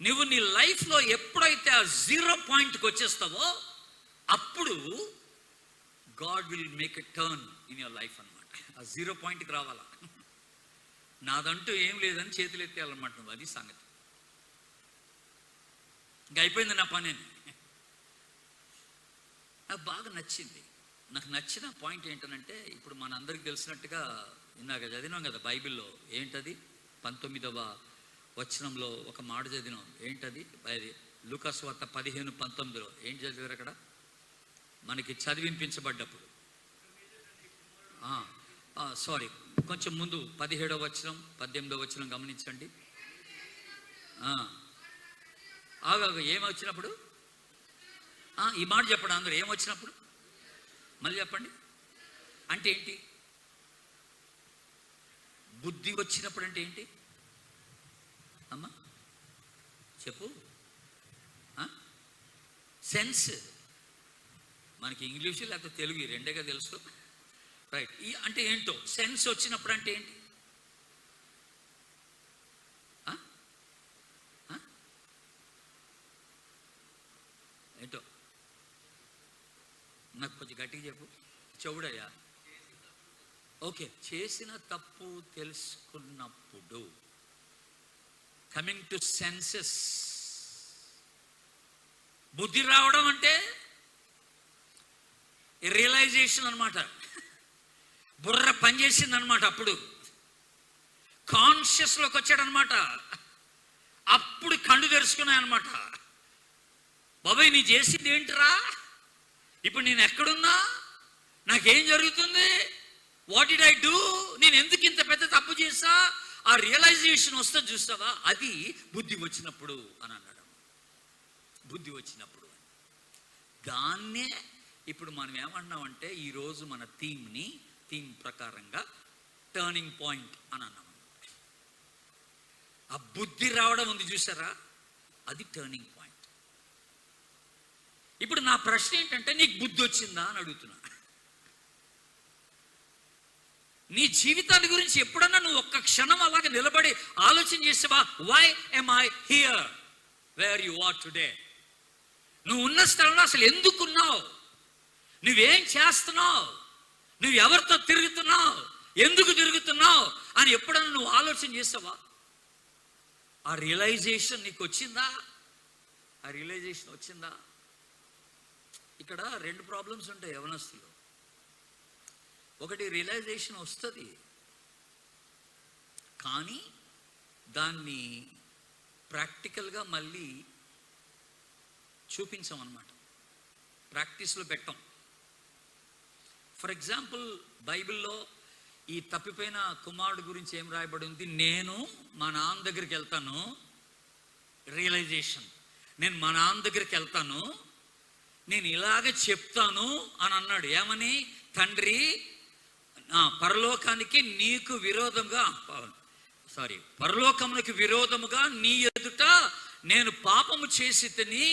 నువ్వు నీ లైఫ్లో ఎప్పుడైతే ఆ 0 పాయింట్కి వచ్చేస్తావో అప్పుడు God will make a turn in your life అనమాట. ఆ 0 పాయింట్కి రావాలా. నాదంటూ ఏం లేదని చేతులు ఎత్తేయాలన్నమాట నువ్వు. అది సంగతి. ఇంకా అయిపోయింది నా పని. నాకు బాగా నచ్చింది. నాకు నచ్చిన పాయింట్ ఏంటంటే, ఇప్పుడు మనందరికి తెలిసినట్టుగా ఇందాక చదివినాం కదా బైబిల్లో. ఏంటది? 19వ వచనంలో ఒక మాట చదివినాం. ఏంటది? అది లూకాసు వార్త 15:19లో ఏం చదివారు అక్కడ? మనకి చదివింపించబడ్డప్పుడు సారీ, కొంచెం ముందు 17వ వచనం 18వ వచనం గమనించండి. ఆగా ఏమొచ్చినప్పుడు? ఈ మాట చెప్పండి అందరూ. ఏమొచ్చినప్పుడు? మళ్ళీ చెప్పండి. అంటే ఏంటి? బుద్ధి వచ్చినప్పుడు అంటే ఏంటి అమ్మా? చెప్పు. సెన్స్. మనకి ఇంగ్లీషు లేకపోతే తెలుగు ఈ రెండేగా తెలుసు, రైట్? అంటే ఏంటో సెన్స్ వచ్చినప్పుడు అంటే ఏంటి? ఏంటో నాకు కొంచెం గట్టిగా చెప్పు. చెవుడయ్యా. ఓకే, చేసిన తప్పు తెలుసుకున్నప్పుడు, కమింగ్ టు సెన్సెస్. బుద్ధి రావడం అంటే రియలైజేషన్ అనమాట. బుర్ర పనిచేసింది అనమాట. అప్పుడు కాన్షియస్లోకి వచ్చాడనమాట. అప్పుడు కళ్ళు తెరుచుకున్నాయన్నమాట. బాబాయ్ నీ చేసింది ఏంటిరా? ఇప్పుడు నేను ఎక్కడున్నా? నాకేం జరుగుతుంది? What did I do? నేను ఎందుకు ఇంత పెద్ద తప్పు చేసా? ఆ రియలైజేషన్ వస్తే చూస్తావా, అది బుద్ధి వచ్చినప్పుడు అని అన్నాడు. బుద్ధి వచ్చినప్పుడు. దాన్నే ఇప్పుడు మనం ఏమన్నామంటే, ఈరోజు మన థీమ్ ప్రకారంగా టర్నింగ్ పాయింట్ అని అన్నాం. ఆ బుద్ధి రావడం ఉంది చూసారా, అది టర్నింగ్ పాయింట్. ఇప్పుడు నా ప్రశ్న ఏంటంటే, నీకు బుద్ధి వచ్చిందా అని అడుగుతున్నా. నీ జీవితాన్ని గురించి ఎప్పుడన్నా నువ్వు ఒక్క క్షణం అలాగే నిలబడి ఆలోచన చేసావా? Why am I here where you are today? నువ్వు ఉన్న స్థలంలో అసలు ఎందుకున్నావు? నువ్వేం చేస్తున్నావు? నువ్వు ఎవరితో తిరుగుతున్నావు? ఎందుకు తిరుగుతున్నావు అని ఎప్పుడన్నా నువ్వు ఆలోచన చేసావా? ఆ రియలైజేషన్ నీకు వచ్చిందా? ఆ రియలైజేషన్ వచ్చిందా? ఇక్కడ 2 ప్రాబ్లమ్స్ ఉంటాయి యవనస్తులు. ఒకటి, రియలైజేషన్ వస్తుంది, కానీ దాన్ని ప్రాక్టికల్గా మళ్ళీ చూపించామన్నమాట, ప్రాక్టీస్లో పెట్టాం. ఫర్ ఎగ్జాంపుల్, బైబిల్లో ఈ తప్పిపోయిన కుమారుడు గురించి ఏం రాయబడి ఉంది? నేను మా నాన్న దగ్గరికి వెళ్తాను, రియలైజేషన్, నేను మా నాన్న దగ్గరికి వెళ్తాను, నేను ఇలాగ చెప్తాను అని అన్నాడు. ఏమని? తండ్రి, పరలోకానికి నీకు విరోధంగా, పరలోకమునికి విరోధముగా నీ ఎదుట నేను పాపము చేసి తిని,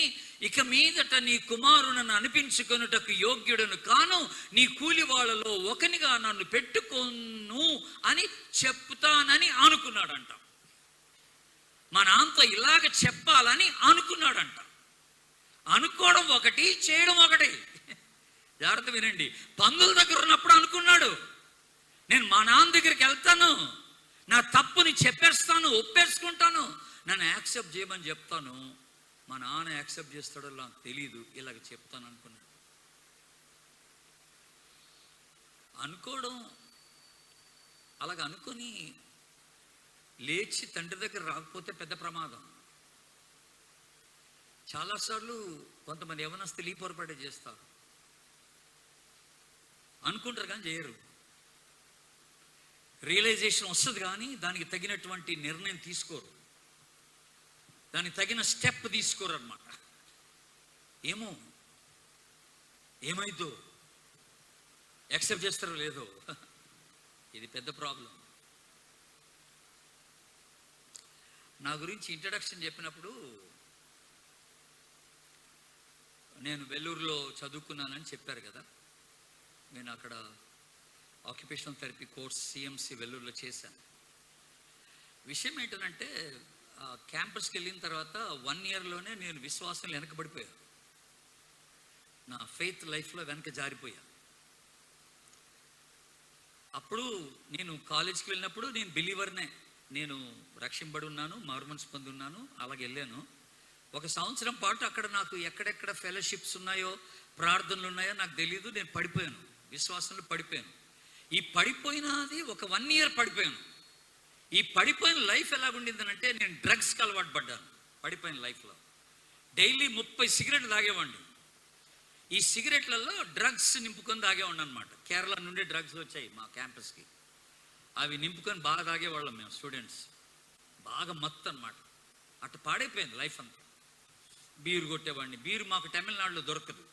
ఇక మీదట నీ కుమారునను అనిపించుకొనుటకు యోగ్యుడను కాను, నీ కూలి వాళ్ళలో ఒకనిగా నన్ను పెట్టుకోను అని చెప్తానని అనుకున్నాడంట. మా నాన్నతో ఇలాగ చెప్పాలని అనుకున్నాడంట. అనుకోవడం ఒకటి, చేయడం ఒకటి. జాగ్రత్త వినండి. పందుల దగ్గర ఉన్నప్పుడు అనుకున్నాడు, నేను మా నాన్న దగ్గరికి వెళ్తాను, నా తప్పుని చెప్పేస్తాను, ఒప్పేసుకుంటాను, నన్ను యాక్సెప్ట్ చేయమని చెప్తాను, మా నాన్న యాక్సెప్ట్ చేస్తాడో నాకు తెలియదు, ఇలాగ చెప్తాను అనుకున్నాడు. అనుకోవడం, అలాగ అనుకొని లేచి తండ్రి దగ్గర రాకపోతే పెద్ద ప్రమాదం. చాలాసార్లు కొంతమంది యవనస్తులు ఈ పొరపాటే చేస్తారు. అనుకుంటారు కానీ చేయరు. రియలైజేషన్ వస్తుంది కానీ దానికి తగినటువంటి నిర్ణయం తీసుకోరు, దానికి తగిన స్టెప్ తీసుకోరు అన్నమాట. ఏమైందో, యాక్సెప్ట్ చేస్తారో లేదో, ఇది పెద్ద ప్రాబ్లం. నా గురించి ఇంట్రడక్షన్ చెప్పినప్పుడు, నేను వెల్లూరులో చదువుకున్నానని చెప్పారు కదా, నేను అక్కడ ఆక్యుపేషనల్ థెరపీ కోర్స్ సిఎంసి వెల్లూరులో చేశాను. విషయం ఏంటంటే, క్యాంపస్కి వెళ్ళిన తర్వాత 1 ఇయర్లోనే నేను విశ్వాసంలో వెనకబడిపోయాను, నా ఫెయిత్ లైఫ్లో వెనక జారిపోయా. అప్పుడు నేను కాలేజ్కి వెళ్ళినప్పుడు నేను బిలీవర్నే, నేను రక్షింపబడి ఉన్నాను, మారుమనసు పొంది ఉన్నాను, అలాగే వెళ్ళాను. 1 సంవత్సరం పాటు అక్కడ నాకు ఎక్కడెక్కడ ఫెలోషిప్స్ ఉన్నాయో, ప్రార్థనలు ఉన్నాయో నాకు తెలియదు. నేను పడిపోయాను, విశ్వాసంలో పడిపోయాను. ఈ పడిపోయినది ఒక 1 ఇయర్ పడిపోయాను. ఈ పడిపోయిన లైఫ్ ఎలాగుండిందనంటే, నేను డ్రగ్స్కి అలవాటు పడ్డాను. పడిపోయిన లైఫ్లో డైలీ 30 సిగరెట్లు తాగేవాడిని. ఈ సిగరెట్లలో డ్రగ్స్ నింపుకొని తాగేవాడిని అనమాట. కేరళ నుండి డ్రగ్స్ వచ్చాయి మా క్యాంపస్కి, అవి నింపుకొని బాగా తాగేవాళ్ళం మేము స్టూడెంట్స్. బాగా మత్తు అనమాట. అటు పాడైపోయింది లైఫ్ అంతా. బీరు కొట్టేవాడిని. బీరు మాకు తమిళనాడులో దొరకదు,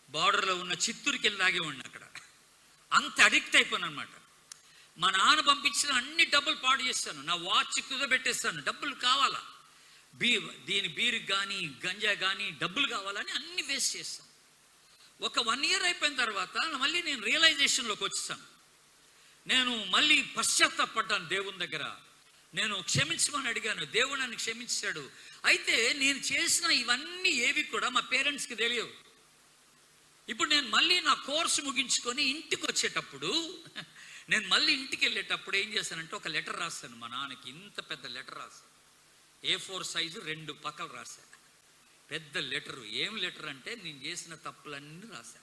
బార్డర్లో ఉన్న చిత్తూరుకి వెళ్ళి తాగేవాడిని. అక్కడ అంత అడిక్ట్ అయిపోయాను అనమాట. మా నాన్న పంపించిన అన్ని డబ్బులు పాడు చేస్తాను, నా వాచ్ కుదబెట్టేస్తాను, డబ్బులు కావాలా, బీరుకి కానీ గంజా కానీ డబ్బులు కావాలని అన్ని వేస్ట్ చేస్తాను. ఒక 1 ఇయర్ అయిపోయిన తర్వాత మళ్ళీ నేను రియలైజేషన్లోకి వచ్చేసాను. నేను మళ్ళీ పశ్చాత్తాపడ్డాను దేవుని దగ్గర. నేను క్షమించమని అడిగాను, దేవుడు నన్ను క్షమించాడు. అయితే నేను చేసిన ఇవన్నీ ఏవి కూడా మా పేరెంట్స్కి తెలియవు. ఇప్పుడు నేను మళ్ళీ నా కోర్సు ముగించుకొని ఇంటికి వచ్చేటప్పుడు, నేను మళ్ళీ ఇంటికి వెళ్ళేటప్పుడు ఏం చేశానంటే, ఒక లెటర్ రాశాను మా నాన్నకి. ఇంత పెద్ద లెటర్ రాశాను, A4 సైజు 2 పక్కలు రాశాను. పెద్ద లెటరు. ఏం లెటర్ అంటే, నేను చేసిన తప్పులన్నీ రాశాను.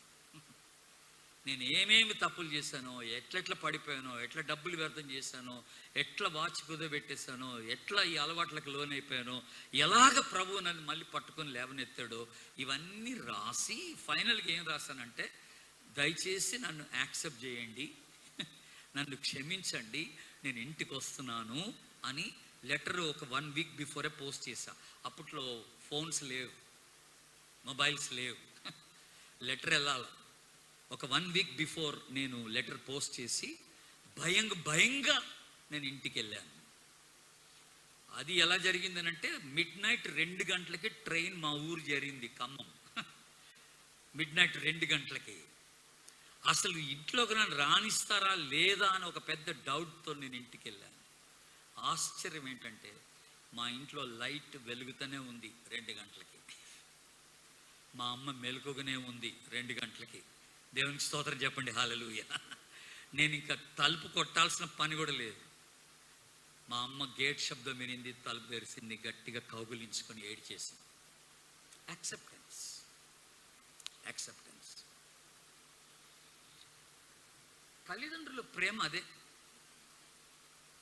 నేను ఏమేమి తప్పులు చేశానో, ఎట్లెట్లా పడిపోయానో, ఎట్లా డబ్బులు వ్యర్థం చేశానో, ఎట్లా వాచ్ కుదబెట్టేశానో, ఎట్లా ఈ అలవాట్లకు లోనైపోయానో, ఎలాగ ప్రభువు నన్ను మళ్ళీ పట్టుకొని లేవనెత్తాడో, ఇవన్నీ రాసి ఫైనల్గా ఏం రాశానంటే, దయచేసి నన్ను యాక్సెప్ట్ చేయండి, నన్ను క్షమించండి, నేను ఇంటికి వస్తున్నాను అని లెటర్ ఒక 1 వీక్ బిఫోరే పోస్ట్ చేశా. అప్పట్లో ఫోన్స్ లేవు, మొబైల్స్ లేవు, లెటర్ వెళ్ళాలి. ఒక 1 వీక్ బిఫోర్ నేను లెటర్ పోస్ట్ చేసి భయంగా నేను ఇంటికి వెళ్ళాను. అది ఎలా జరిగిందనంటే, midnight 2 గంటలకి ట్రైన్ మా ఊరు జరిగింది, ఖమ్మం. midnight 2 గంటలకి. అసలు ఇంట్లోకి నన్ను రాణిస్తారా లేదా అని ఒక పెద్ద డౌట్తో నేను ఇంటికి వెళ్ళాను. ఆశ్చర్యం ఏంటంటే, మా ఇంట్లో లైట్ వెలుగుతూనే ఉంది 2 గంటలకి. మా అమ్మ మెలకుగానే ఉంది 2 గంటలకి. దేవునికి స్తోత్రం చెప్పండి, హల్లెలూయా. నేను ఇంకా తలుపు కొట్టాల్సిన పని కూడా లేదు. మా అమ్మ గేట్ శబ్దం వినింది, తలుపు తెరిసింది, గట్టిగా కౌగులించుకొని ఏడ్చేసింది. యాక్సెప్టెన్స్. తల్లిదండ్రుల ప్రేమ అదే.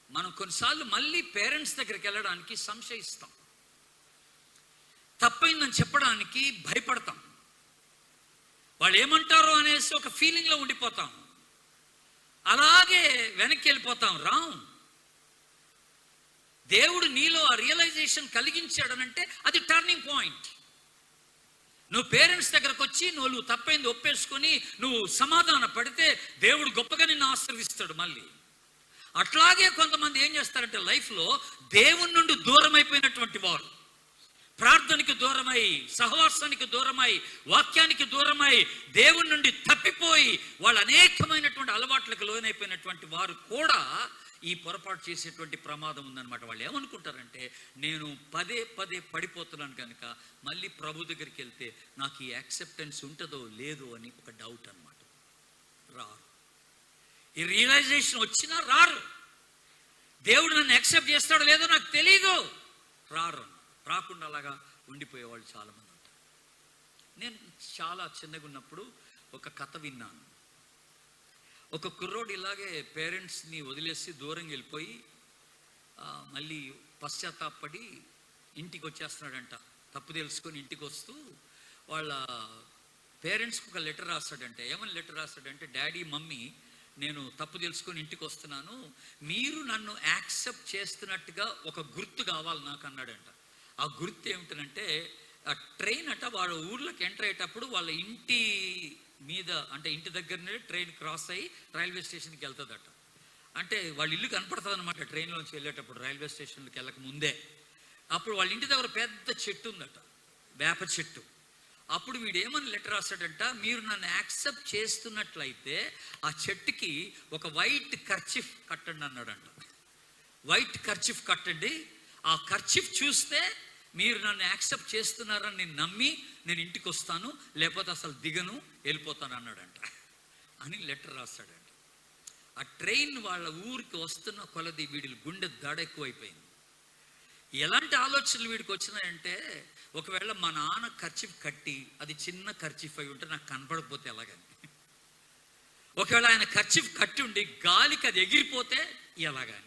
మనం కొన్నిసార్లు మళ్ళీ పేరెంట్స్ దగ్గరికి వెళ్ళడానికి సంశయిస్తాం, తప్పైందని చెప్పడానికి భయపడతాం, వాళ్ళు ఏమంటారో అనేసి ఒక ఫీలింగ్లో ఉండిపోతాం, అలాగే వెనక్కి వెళ్ళిపోతాం. దేవుడు నీలో ఆ రియలైజేషన్ కలిగించాడనంటే అది టర్నింగ్ పాయింట్. నువ్వు పేరెంట్స్ దగ్గరకు వచ్చి నువ్వు తప్పైంది ఒప్పేసుకొని నువ్వు సమాధాన పడితే దేవుడు గొప్పగా నిన్ను ఆశీర్వదిస్తాడు మళ్ళీ. అట్లాగే కొంతమంది ఏం చేస్తారంటే లైఫ్లో దేవుని నుండి దూరం అయిపోయినటువంటి వారు, ప్రార్థనకి దూరమై, సహవాసానికి దూరమై, వాక్యానికి దూరమై, దేవుని నుండి తప్పిపోయి వాళ్ళు అనేకమైనటువంటి అలవాట్లకు లోనైపోయినటువంటి వారు కూడా ఈ పొరపాటు చేసేటువంటి ప్రమాదం ఉందన్నమాట. వాళ్ళు ఏమనుకుంటారంటే నేను పదే పడిపోతున్నాను కనుక మళ్ళీ ప్రభు దగ్గరికి వెళ్తే నాకు ఈ యాక్సెప్టెన్స్ ఉంటుందో లేదో అని ఒక డౌట్ అన్నమాట. రారు. ఈ రియలైజేషన్ వచ్చినా రారు. దేవుడు నన్ను యాక్సెప్ట్ చేస్తాడో లేదో నాకు తెలీదు, రాకుండా అలాగా ఉండిపోయేవాళ్ళు చాలామంది ఉంటారు. నేను చాలా చిన్నగా ఉన్నప్పుడు ఒక కథ విన్నాను. ఒక కుర్రోడు ఇలాగే పేరెంట్స్ని వదిలేసి దూరంగా వెళ్ళిపోయి మళ్ళీ పశ్చాత్తాపడి ఇంటికి వచ్చేస్తున్నాడంట. తప్పు తెలుసుకొని ఇంటికి వస్తూ వాళ్ళ పేరెంట్స్కి ఒక లెటర్ రాస్తాడంటే, ఏమని లెటర్ రాస్తాడంటే, డాడీ మమ్మీ నేను తప్పు తెలుసుకొని ఇంటికి వస్తున్నాను, మీరు నన్ను యాక్సెప్ట్ చేస్తున్నట్టుగా ఒక గుర్తు కావాలి నాకు అన్నాడంట. ఆ గుర్తు ఏమిటంటే ఆ ట్రైన్ అట వాళ్ళ ఊర్లోకి ఎంటర్ అయ్యేటప్పుడు వాళ్ళ ఇంటి మీద అంటే ఇంటి దగ్గరనే ట్రైన్ క్రాస్ అయ్యి రైల్వే స్టేషన్కి వెళ్తుందట. అంటే వాళ్ళ ఇల్లు కనపడుతుంది అనమాట ట్రైన్లోంచి వెళ్ళేటప్పుడు, రైల్వే స్టేషన్కి వెళ్ళక ముందే. అప్పుడు వాళ్ళ ఇంటి దగ్గర పెద్ద చెట్టు ఉందట, వేప చెట్టు. అప్పుడు వీడు ఏమని లెటర్ రాస్తాడంట, మీరు నన్ను యాక్సెప్ట్ చేస్తున్నట్లయితే ఆ చెట్టుకి ఒక వైట్ కర్చీఫ్ కట్టండి అన్నాడంట. వైట్ కర్చీఫ్ కట్టండి, ఆ కర్చీఫ్ చూస్తే మీరు నన్ను యాక్సెప్ట్ చేస్తున్నారని నేను నమ్మి నేను ఇంటికి వస్తాను, లేకపోతే అసలు దిగను, వెళ్ళిపోతాను అన్నాడంట అని లెటర్ రాస్తాడంట. ఆ ట్రైన్ వాళ్ళ ఊరికి వస్తున్న కొలది వీడి గుండె దడ ఎక్కువైపోయింది. ఎలాంటి ఆలోచనలు వీడికి వచ్చినాయంటే, ఒకవేళ మా నాన్న కర్చీఫ్ కట్టి అది చిన్న కర్చీఫ్ అయి ఉంటే నాకు కనపడకపోతే ఎలాగని, ఒకవేళ ఆయన కర్చీఫ్ కట్టి ఉండి గాలికి అది ఎగిరిపోతే ఎలాగని,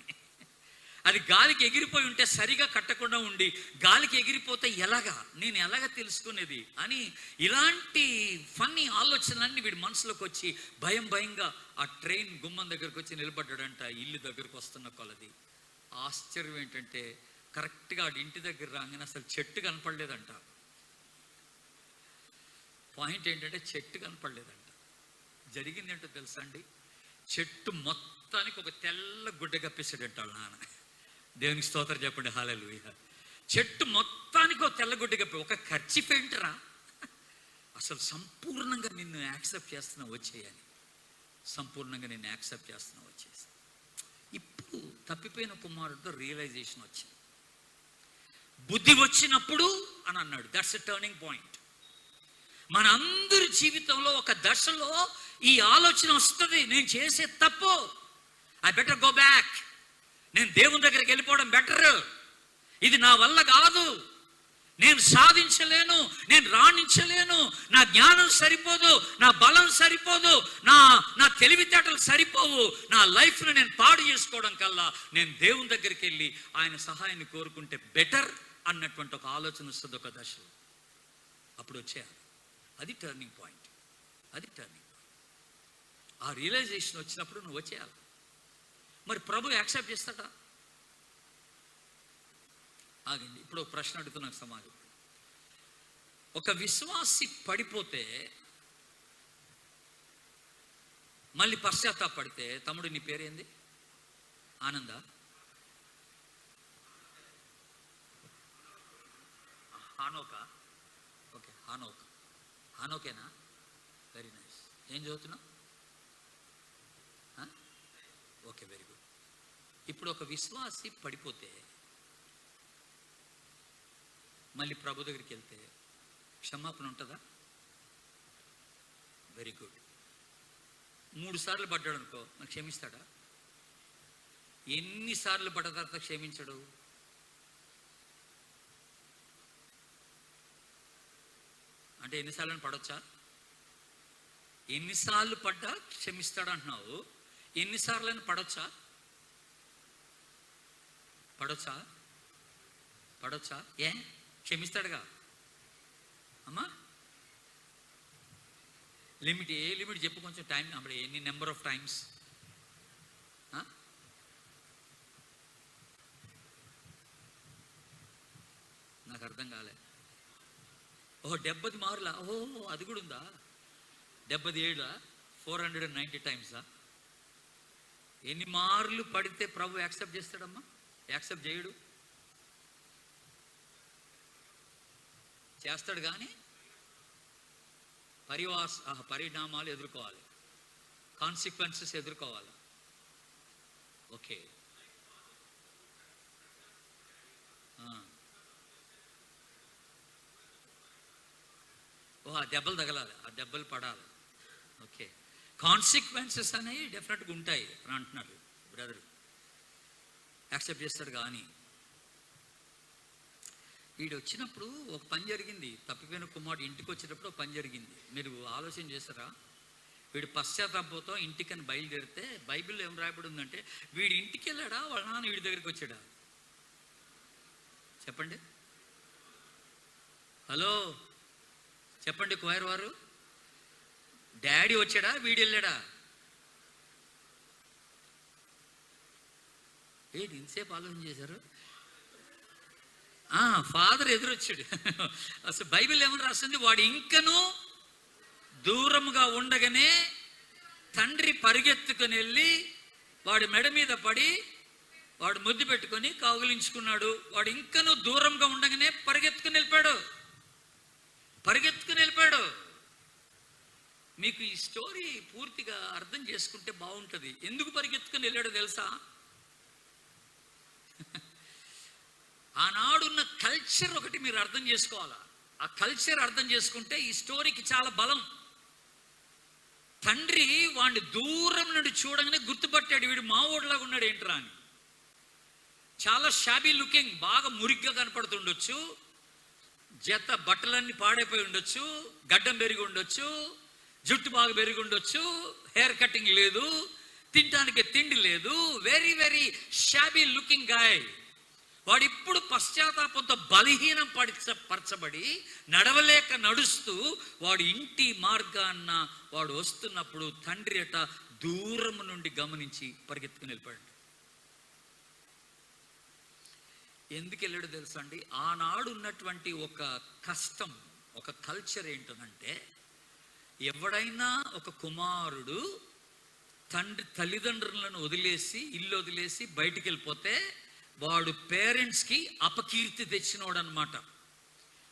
అది గాలికి ఎగిరిపోయి ఉంటే సరిగా కట్టకుండా ఉండి గాలికి ఎగిరిపోతే ఎలాగా, నేను ఎలాగ తెలుసుకునేది అని ఇలాంటి ఫన్నీ ఆలోచనలన్నీ వీడి మనసులోకి వచ్చి భయంగా ఆ ట్రైన్ గుమ్మం దగ్గరకు వచ్చి నిలబడ్డాడంట. ఇల్లు దగ్గరకు వస్తున్న కొలది ఆశ్చర్యం ఏంటంటే, కరెక్ట్గా ఆడి ఇంటి దగ్గర రాగానే అసలు చెట్టు కనపడలేదంట. పాయింట్ ఏంటంటే చెట్టు కనపడలేదంట. జరిగింది ఏంటో తెలుసా అండి, చెట్టు మొత్తానికి ఒక తెల్ల గుడ్డ కప్పేసాడంట వాళ్ళ నాన్న. దేవునికి స్తోత్రం చెప్పండి, హల్లెలూయా. చెట్టు మొత్తానికి ఒక తెల్ల గుడ్డ కప్పి, ఒక కర్చీఫ్ ఏంటరా, అసలు సంపూర్ణంగా నిన్ను యాక్సెప్ట్ చేస్తున్నా వచ్చేయని, సంపూర్ణంగా నిన్ను యాక్సెప్ట్ చేస్తున్నా వచ్చేసి. ఇప్పుడు తప్పిపోయిన కుమారుడితో రియలైజేషన్ వచ్చింది. బుద్ధి వచ్చినప్పుడు అని అన్నాడు. That's a turning point. మన అందరి జీవితంలో ఒక దశలో ఈ ఆలోచన వస్తుంది, నేను చేసే తప్పు, ఐ బెటర్ గో బ్యాక్, నేను దేవుని దగ్గరికి వెళ్ళిపోవడం బెటర్, ఇది నా వల్ల కాదు, నేను సాధించలేను, నేను రాణించలేను, నా జ్ఞానం సరిపోదు, నా బలం సరిపోదు, నా తెలివితేటలు సరిపోవు, నా లైఫ్ను నేను పాడు చేసుకోవడం కల్లా నేను దేవుని దగ్గరికి వెళ్ళి ఆయన సహాయాన్ని కోరుకుంటే బెటర్ అన్నటువంటి ఒక ఆలోచన వస్తుంది ఒక దశలో. అప్పుడు వచ్చేయాలి. అది టర్నింగ్ పాయింట్. అది టర్నింగ్ పాయింట్. ఆ రియలైజేషన్ వచ్చినప్పుడు నువ్వు వచ్చేయాలి. మరి ప్రభు యాక్సెప్ట్ చేస్తాడా? ఆగండి, ఇప్పుడు ఒక ప్రశ్న అడుగుతున్నాను సమాజం. ఒక విశ్వాసి పడిపోతే మళ్ళీ పశ్చాత్తాపడితే, తమ్ముడు నీ పేరేంది? ఆనంద? హానోకా? ఓకే, హానోకేనా? Very nice. ఏం చదువుతున్నావు? Okay, very good. ఇప్పుడు ఒక విశ్వాసి పడిపోతే మళ్ళీ ప్రభు దగ్గరికి వెళ్తే క్షమాపణ ఉంటుందా? Very good. 3 సార్లు పడ్డాడు అనుకో, నాకు క్షమిస్తాడా? ఎన్నిసార్లు పడ్డ తర్వాత క్షమించడు? అంటే ఎన్నిసార్లు పడొచ్చా? ఎన్నిసార్లు పడ్డా క్షమిస్తాడు అంటున్నావు, ఎన్నిసార్లు పడొచ్చా? పడొచ్చా? పడొచ్చా? ఏ క్షమిస్తాడుగా అమ్మా. లిమిట్, ఏ లిమిట్ చెప్పు కొంచెం, టైం అప్పుడు ఎన్ని నెంబర్ ఆఫ్ టైమ్స్? నాకు అర్థం కాలే. 70 మార్లా? అది కూడా ఉందా? 77 490 టైమ్సా? ఎన్ని మార్లు పడితే ప్రభు యాక్సెప్ట్ చేస్తాడమ్మా? యాక్సెప్ట్ చేయడు. చేస్తాడు కానీ పరిణామాలు ఎదుర్కోవాలి, కాన్సిక్వెన్సెస్ ఎదుర్కోవాలి. ఓకే, ఆ దెబ్బలు తగలాలి, ఆ దెబ్బలు పడాలి. ఓకే, కాన్సిక్వెన్సెస్ అనేవి డెఫినెట్గా ఉంటాయి అని అంటున్నారు బ్రదర్. యాక్సెప్ట్ చేస్తాడు కానీ వీడు వచ్చినప్పుడు ఒక పని జరిగింది. తప్పిపోయిన కుమారుడు ఇంటికి వచ్చేటప్పుడు ఒక పని జరిగింది. మీరు ఆలోచన చేస్తారా? వీడు పశ్చాత్తాపంతో ఇంటికని బయలుదేరితే బైబిల్లో ఏం రాయబడి ఉందంటే, వీడి ఇంటికి వెళ్ళాడా వాళ్ళ నాన్న వీడి దగ్గరికి వచ్చాడా? చెప్పండి, హలో చెప్పండి కుమార్ వారు. డాడీ వచ్చాడా వీడు వెళ్ళాడా? ఏంటి ఇంతసేపు ఆలోచన చేశారు? ఫాదర్ ఎదురొచ్చాడు. అసలు బైబిల్ ఏమని రాస్తుంది? వాడు ఇంకనూ దూరముగా ఉండగానే తండ్రి పరిగెత్తుకుని వెళ్ళి వాడి మెడ మీద పడి వాడు ముద్దు పెట్టుకొని కౌగిలించుకున్నాడు. వాడు ఇంకనూ దూరంగా ఉండగానే పరిగెత్తుకుని వెళ్ళిపోయాడు. మీకు ఈ స్టోరీ పూర్తిగా అర్థం చేసుకుంటే బాగుంటుంది. ఎందుకు పరిగెత్తుకుని వెళ్ళాడో తెలుసా? ఆనాడున్న కల్చర్ ఒకటి మీరు అర్థం చేసుకోవాలా. ఆ కల్చర్ అర్థం చేసుకుంటే ఈ స్టోరీకి చాలా బలం. తండ్రి వాడిని దూరం నుండి చూడగానే గుర్తుపట్టాడు, వీడు మా ఊళ్ళలాగా ఉన్నాడు ఏంట్రా అని. చాలా షాబీ లుకింగ్, బాగా మురిగ్గా కనపడుతుండొచ్చు, జత బట్టలన్నీ పాడైపోయి ఉండొచ్చు, గడ్డం పెరిగి ఉండొచ్చు, జుట్టు బాగా పెరిగి ఉండొచ్చు, హెయిర్ కటింగ్ లేదు, తినడానికి తిండి లేదు, very very shabby looking guy. వాడు ఇప్పుడు పశ్చాత్తాపంతో బలహీనం పరచబడి నడవలేక నడుస్తూ వాడు ఇంటి మార్గాన్న వాడు వస్తున్నప్పుడు తండ్రి అట దూరం నుండి గమనించి పరిగెత్తుకుని వెళ్ళిపోయాడు. ఎందుకు వెళ్ళాడు తెలుసా అండి? ఆనాడు ఉన్నటువంటి ఒక కష్టం, ఒక కల్చర్ ఏంటంటే, ఎవడైనా ఒక కుమారుడు తల్లిదండ్రులను వదిలేసి ఇల్లు వదిలేసి బయటికి వెళ్ళిపోతే వాడు పేరెంట్స్కి అపకీర్తి తెచ్చినోడు అనమాట,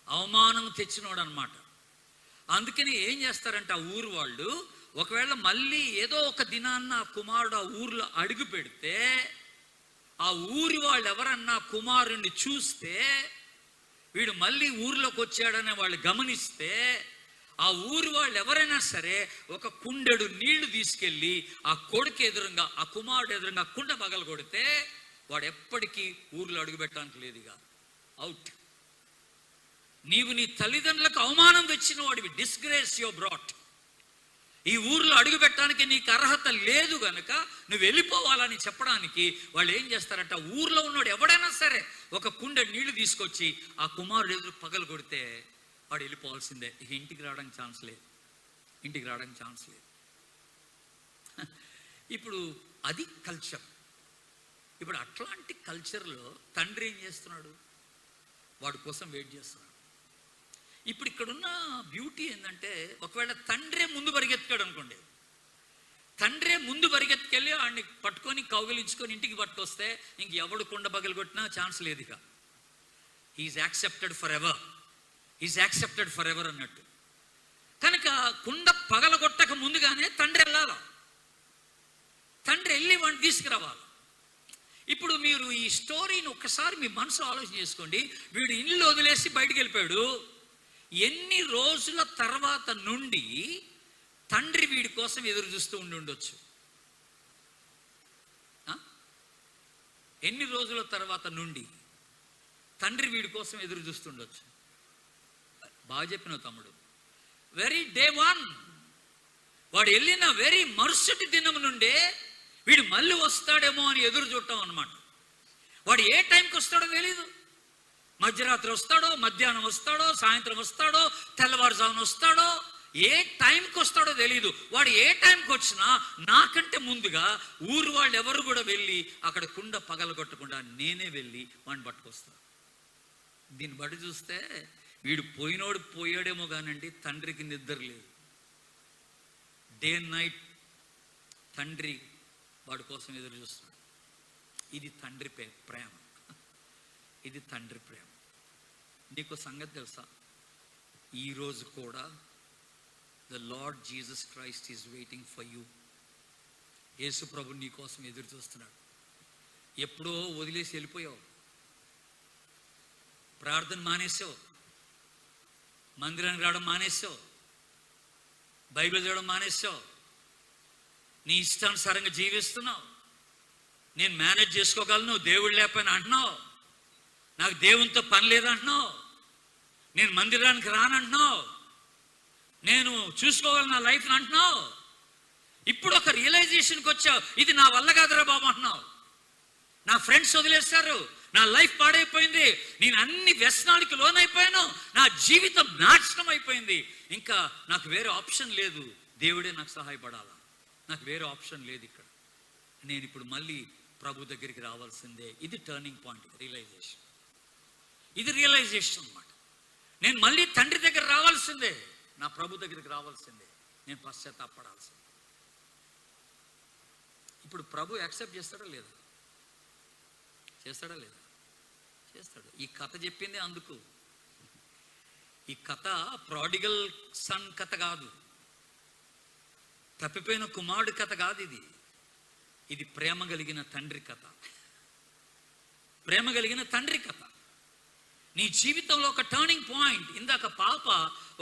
అవమానం తెచ్చినోడు అనమాట. అందుకని ఏం చేస్తారంటే ఆ ఊరు వాళ్ళు ఒకవేళ మళ్ళీ ఏదో ఒక దినాన్న ఆ కుమారుడు ఆ ఊర్లో అడుగు పెడితే, ఆ ఊరి వాళ్ళు ఎవరన్నా కుమారుణ్ణి చూస్తే, వీడు మళ్ళీ ఊర్లోకి వచ్చాడనే వాళ్ళు గమనిస్తే, ఆ ఊరి వాళ్ళు ఎవరైనా సరే ఒక కుండెడు నీళ్లు తీసుకెళ్ళి ఆ కొడుకు ఎదురుగా, ఆ కుమారుడు ఎదురుగా కుండ పగలు కొడితే వాడు ఎప్పటికీ ఊర్లో అడుగుపెట్టడానికి లేదుగా, అవుట్. నీవు నీ తల్లిదండ్రులకు అవమానం తెచ్చిన వాడివి, డిస్గ్రేస్ యు బ్రాట్. ఈ ఊర్లో అడుగుపెట్టడానికి నీకు అర్హత లేదు గనక నువ్వు వెళ్ళిపోవాలని చెప్పడానికి వాళ్ళు ఏం చేస్తారంట, ఊర్లో ఉన్నాడు ఎవడైనా సరే ఒక కుండె నీళ్లు తీసుకొచ్చి ఆ కుమారుడు ఎదురు పగలు కొడితే వాడు వెళ్ళిపోవాల్సిందే. ఇక ఇంటికి రావడానికి ఛాన్స్ లేదు. ఇప్పుడు అది కల్చర్. ఇప్పుడు అట్లాంటి కల్చర్లో తండ్రి ఏం చేస్తున్నాడు? వాడి కోసం వెయిట్ చేస్తున్నాడు. ఇప్పుడు ఇక్కడున్న బ్యూటీ ఏంటంటే, ఒకవేళ తండ్రే ముందు పరిగెత్తుకాడు అనుకోండి, తండ్రే ముందు పరిగెత్తుకెళ్ళి వాడిని పట్టుకొని కౌగిలించుకొని ఇంటికి పట్టుకొస్తే ఇంక ఎవడు కుండ పగలు కొట్టినా ఛాన్స్ లేదు. ఇక హీఈస్ యాక్సెప్టెడ్ ఫర్ ఎవర్ అన్నట్టు. కనుక కుండ పగలగొట్టక ముందుగానే తండ్రి వెళ్ళాలి, తండ్రి వెళ్ళి వాడిని తీసుకురావాలి. ఇప్పుడు మీరు ఈ స్టోరీని ఒక్కసారి మీ మనసు ఆలోచన చేసుకోండి. వీడు ఇల్లు వదిలేసి బయటికి వెళ్ళిపోయాడు. ఎన్ని రోజుల తర్వాత నుండి తండ్రి వీడి కోసం ఎదురు చూస్తూ ఉండొచ్చు. ఎన్ని రోజుల తర్వాత నుండి తండ్రి వీడి కోసం ఎదురు చూస్తుండొచ్చు. బాగా చెప్పినావు తమ్ముడు. వెరీ డే 1 వాడు వెళ్ళిన వెరీ మరుసటి దినం నుండే వీడు మళ్ళీ వస్తాడేమో అని ఎదురు చూడటం అనమాట. వాడు ఏ టైంకి వస్తాడో తెలీదు. మధ్యరాత్రి వస్తాడో, మధ్యాహ్నం వస్తాడో, సాయంత్రం వస్తాడో, తెల్లవారుజామున వస్తాడో, ఏ టైంకి వస్తాడో తెలీదు. వాడు ఏ టైంకి వచ్చినా నాకంటే ముందుగా ఊరు వాళ్ళు ఎవరు కూడా వెళ్ళి అక్కడ కుండ పగలగొట్టకుండా నేనే వెళ్ళి వాడిని పట్టుకొస్తాను. దీన్ని బట్టి చూస్తే వీడు పోయాడేమో కానండి, తండ్రికి నిద్ర లేదు. డే అండ్ నైట్ తండ్రి వాడి కోసం ఎదురు చూస్తున్నాడు. ఇది తండ్రి ప్రేమ. ఇది తండ్రి ప్రేమ. నీకు సంగతి తెలుసా? ఈరోజు కూడా the Lord Jesus Christ is waiting for you. యేసు ప్రభు నీ కోసం ఎదురు చూస్తున్నాడు. ఎప్పుడో వదిలేసి వెళ్ళిపోయావు, ప్రార్థన మానేసావు, మందిరానికి రావడం మానేసావు, బైబిల్ చదవడం మానేసావు, నీ ఇష్టానుసారంగా జీవిస్తున్నావు. నేను మేనేజ్ చేసుకోగలను, దేవుడు లేకపోయినా అంటున్నావు, నాకు దేవునితో పని లేదంటున్నావు, నేను మందిరానికి రానంటున్నావు, నేను చూసుకోగలను నా లైఫ్ని అంటున్నావు. ఇప్పుడు ఒక రియలైజేషన్కి వచ్చావు, ఇది నా వల్ల కాదురా బాబు అంటున్నావు. నా ఫ్రెండ్స్ వదిలేస్తారు, నా లైఫ్ పాడైపోయింది, నేను అన్ని వ్యసనాలకి లోనైపోయాను, నా జీవితం నాశనం అయిపోయింది, ఇంకా నాకు వేరే ఆప్షన్ లేదు, దేవుడే నాకు సహాయపడాలా, నాకు వేరే ఆప్షన్ లేదు ఇక్కడ, నేను ఇప్పుడు మళ్ళీ ప్రభు దగ్గరికి రావాల్సిందే. ఇది టర్నింగ్ పాయింట్, రియలైజేషన్. ఇది రియలైజేషన్ అన్నమాట. నేను మళ్ళీ తండ్రి దగ్గర రావాల్సిందే, నా ప్రభు దగ్గరికి రావాల్సిందే, నేను పశ్చాత్తాపడాల్సిందే. ఇప్పుడు ప్రభు యాక్సెప్ట్ చేస్తాడా లేదా? చేస్తాడా లేదా? చేస్తాడు. ఈ కథ చెప్పింది అందుకు. ఈ కథ ప్రాడిగల్ సన్ కథ కాదు, తప్పిపోయిన కుమారుడి కథ కాదు. ఇది ప్రేమ కలిగిన తండ్రి కథ. ప్రేమ కలిగిన తండ్రి కథ. నీ జీవితంలో ఒక టర్నింగ్ పాయింట్. ఇందాక పాప